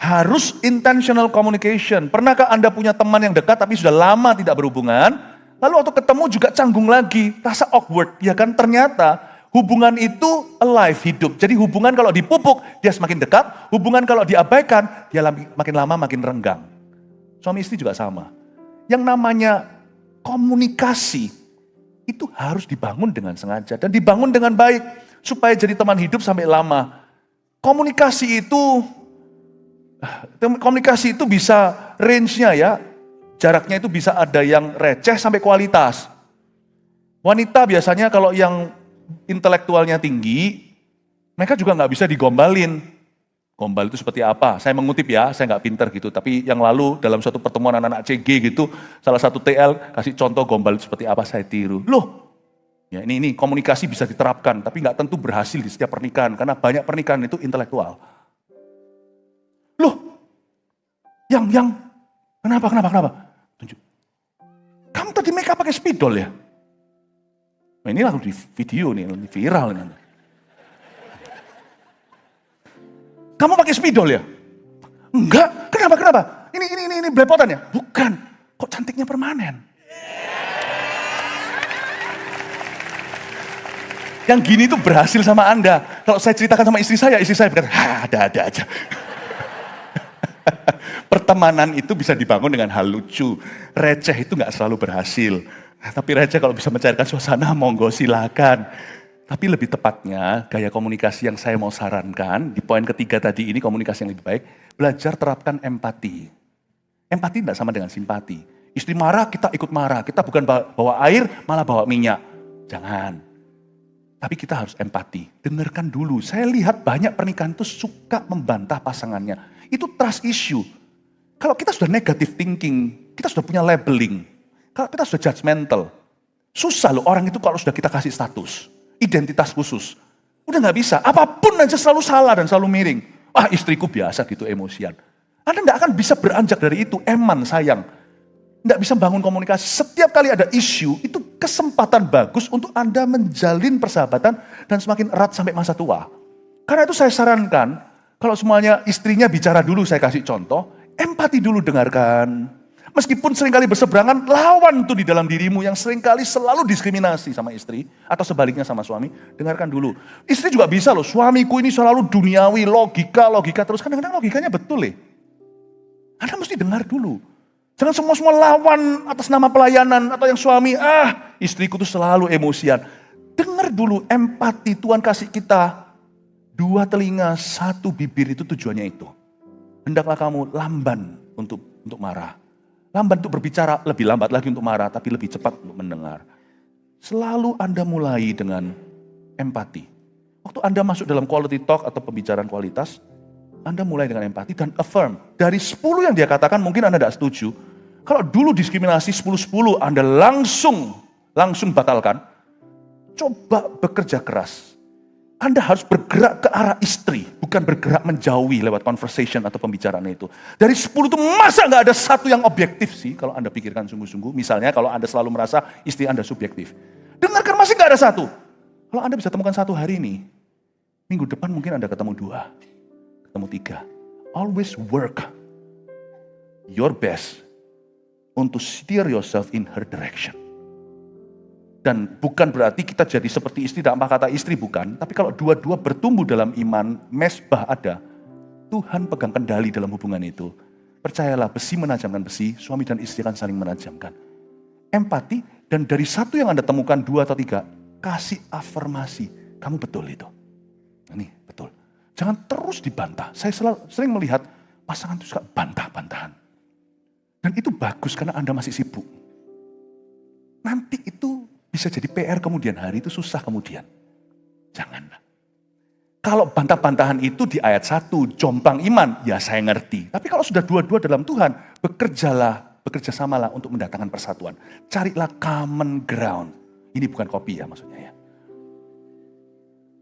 Harus intentional communication. Pernahkah Anda punya teman yang dekat tapi sudah lama tidak berhubungan? Lalu waktu ketemu juga canggung lagi, rasa awkward. Ya kan, ternyata hubungan itu alive, hidup. Jadi hubungan kalau dipupuk, dia semakin dekat. Hubungan kalau diabaikan, dia makin lama makin renggang. Suami istri juga sama. Yang namanya komunikasi, itu harus dibangun dengan sengaja. Dan dibangun dengan baik, supaya jadi teman hidup sampai lama. Komunikasi itu bisa range-nya ya. Jaraknya itu bisa ada yang receh sampai kualitas. Wanita biasanya kalau yang intelektualnya tinggi, mereka juga nggak bisa digombalin. Gombal itu seperti apa? Saya mengutip ya, saya nggak pinter gitu. Tapi yang lalu dalam suatu pertemuan anak-anak CG gitu, salah satu TL kasih contoh gombal itu seperti apa, saya tiru. Loh, ya ini komunikasi bisa diterapkan, tapi nggak tentu berhasil di setiap pernikahan. Karena banyak pernikahan itu intelektual. Loh, kenapa? Tunjuk. Kamu tadi make up pakai spidol ya? Nah, ini langsung di video nih, viral nih. Kamu pakai spidol ya? Enggak, kenapa? Ini belepotan ya? Bukan, kok cantiknya permanen? Yang gini itu berhasil sama Anda. Kalau saya ceritakan sama istri saya berkata, ada-ada aja. Pertemanan itu bisa dibangun dengan hal lucu. Receh itu nggak selalu berhasil. Tapi receh kalau bisa mencairkan suasana, monggo silakan. Tapi lebih tepatnya, gaya komunikasi yang saya mau sarankan, di poin ketiga tadi ini komunikasi yang lebih baik, belajar terapkan empati. Empati tidak sama dengan simpati. Istri marah, kita ikut marah. Kita bukan bawa air, malah bawa minyak. Jangan. Tapi kita harus empati. Dengarkan dulu. Saya lihat banyak pernikahan itu suka membantah pasangannya. Itu trust issue. Kalau kita sudah negative thinking, kita sudah punya labeling. Kalau kita sudah judgmental, susah loh orang itu kalau sudah kita kasih status, identitas khusus. Udah gak bisa, apapun aja selalu salah dan selalu miring. Istriku biasa gitu emosian. Anda gak akan bisa beranjak dari itu, eman sayang. Gak bisa bangun komunikasi, setiap kali ada isu, itu kesempatan bagus untuk Anda menjalin persahabatan dan semakin erat sampai masa tua. Karena itu saya sarankan, kalau semuanya istrinya bicara dulu, saya kasih contoh, empati dulu dengarkan. Meskipun seringkali berseberangan, lawan tuh di dalam dirimu yang seringkali selalu diskriminasi sama istri, atau sebaliknya sama suami, dengarkan dulu. Istri juga bisa loh, suamiku ini selalu duniawi, logika terus. Kadang-kadang logikanya betul Anda mesti dengar dulu. Jangan semua lawan atas nama pelayanan, atau yang suami, istriku tuh selalu emosian. Dengar dulu, empati Tuhan kasih kita, 2 telinga, 1 bibir itu tujuannya itu. Hendaklah kamu lamban untuk marah. Lambat untuk berbicara, lebih lambat lagi untuk marah, tapi lebih cepat untuk mendengar. Selalu Anda mulai dengan empati. Waktu Anda masuk dalam quality talk atau pembicaraan kualitas, Anda mulai dengan empati dan affirm. Dari 10 yang dia katakan mungkin Anda tidak setuju. Kalau dulu diskriminasi 10-10 Anda langsung batalkan. Coba bekerja keras. Anda harus bergerak ke arah istri, bukan bergerak menjauhi lewat conversation atau pembicaraan itu. Dari 10 itu masa nggak ada satu yang objektif sih kalau Anda pikirkan sungguh-sungguh. Misalnya kalau Anda selalu merasa istri Anda subjektif. Dengarkan masih nggak ada satu. Kalau Anda bisa temukan 1 hari ini, minggu depan mungkin Anda ketemu 2, ketemu 3. Always work your best untuk steer yourself in her direction. Dan bukan berarti kita jadi seperti istri, tanpa kata istri bukan. Tapi kalau dua-dua bertumbuh dalam iman, mesbah ada. Tuhan pegang kendali dalam hubungan itu. Percayalah, besi menajamkan besi, suami dan istri akan saling menajamkan. Empati, dan dari 1 yang Anda temukan 2 atau 3, kasih afirmasi. Kamu betul itu. Ini betul. Jangan terus dibantah. Saya sering melihat pasangan itu suka bantah-bantahan. Dan itu bagus karena Anda masih sibuk. Nanti itu bisa jadi PR kemudian hari, itu susah kemudian. Janganlah. Kalau bantah-bantahan itu di ayat 1, jompang iman, ya saya ngerti. Tapi kalau sudah dua-dua dalam Tuhan, bekerjasamalah untuk mendatangkan persatuan. Carilah common ground. Ini bukan kopi ya maksudnya ya.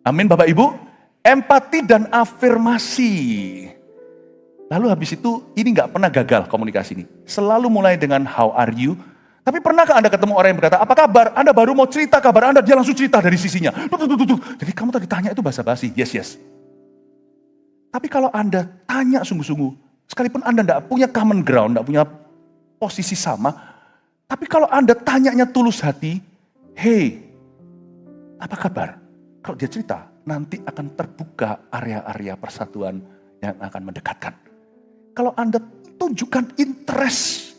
Amin Bapak Ibu. Empati dan afirmasi. Lalu habis itu, ini gak pernah gagal komunikasi ini. Selalu mulai dengan how are you. Tapi pernahkah Anda ketemu orang yang berkata, apa kabar? Anda baru mau cerita kabar Anda, dia langsung cerita dari sisinya. Jadi kamu tadi tanya itu basa-basi, yes. Tapi kalau Anda tanya sungguh-sungguh, sekalipun Anda tidak punya common ground, tidak punya posisi sama, tapi kalau Anda tanyanya tulus hati, hey, apa kabar? Kalau dia cerita, nanti akan terbuka area-area persatuan yang akan mendekatkan. Kalau Anda tunjukkan interest,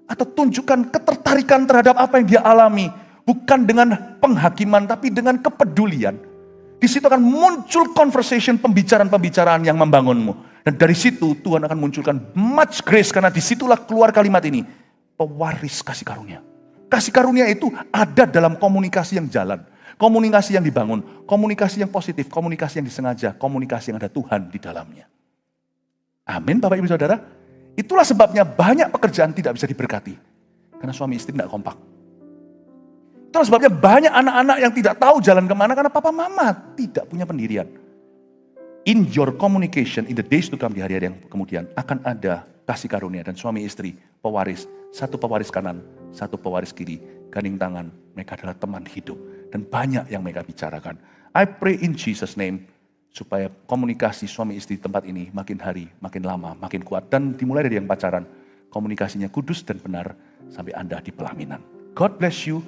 atau tunjukkan ketertarikan terhadap apa yang dia alami. Bukan dengan penghakiman, tapi dengan kepedulian. Di situ akan muncul conversation, pembicaraan-pembicaraan yang membangunmu. Dan dari situ Tuhan akan munculkan much grace, karena disitulah keluar kalimat ini. Pewaris kasih karunia. Kasih karunia itu ada dalam komunikasi yang jalan. Komunikasi yang dibangun. Komunikasi yang positif. Komunikasi yang disengaja. Komunikasi yang ada Tuhan di dalamnya. Amin Bapak Ibu Saudara. Itulah sebabnya banyak pekerjaan tidak bisa diberkati. Karena suami istri tidak kompak. Itulah sebabnya banyak anak-anak yang tidak tahu jalan kemana. Karena papa mama tidak punya pendirian. In your communication, in the days to come, di hari-hari yang kemudian, akan ada kasih karunia. Dan suami istri, pewaris. 1 pewaris kanan, 1 pewaris kiri. Gandeng tangan, mereka adalah teman hidup. Dan banyak yang mereka bicarakan. I pray in Jesus' name. Supaya komunikasi suami istri di tempat ini makin hari, makin lama, makin kuat. Dan dimulai dari yang pacaran, komunikasinya kudus dan benar sampai Anda di pelaminan. God bless you.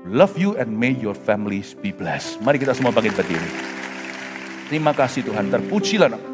Love you and may your families be blessed. Mari kita semua bangkit berdiri. Terima kasih Tuhan, terpujilah nama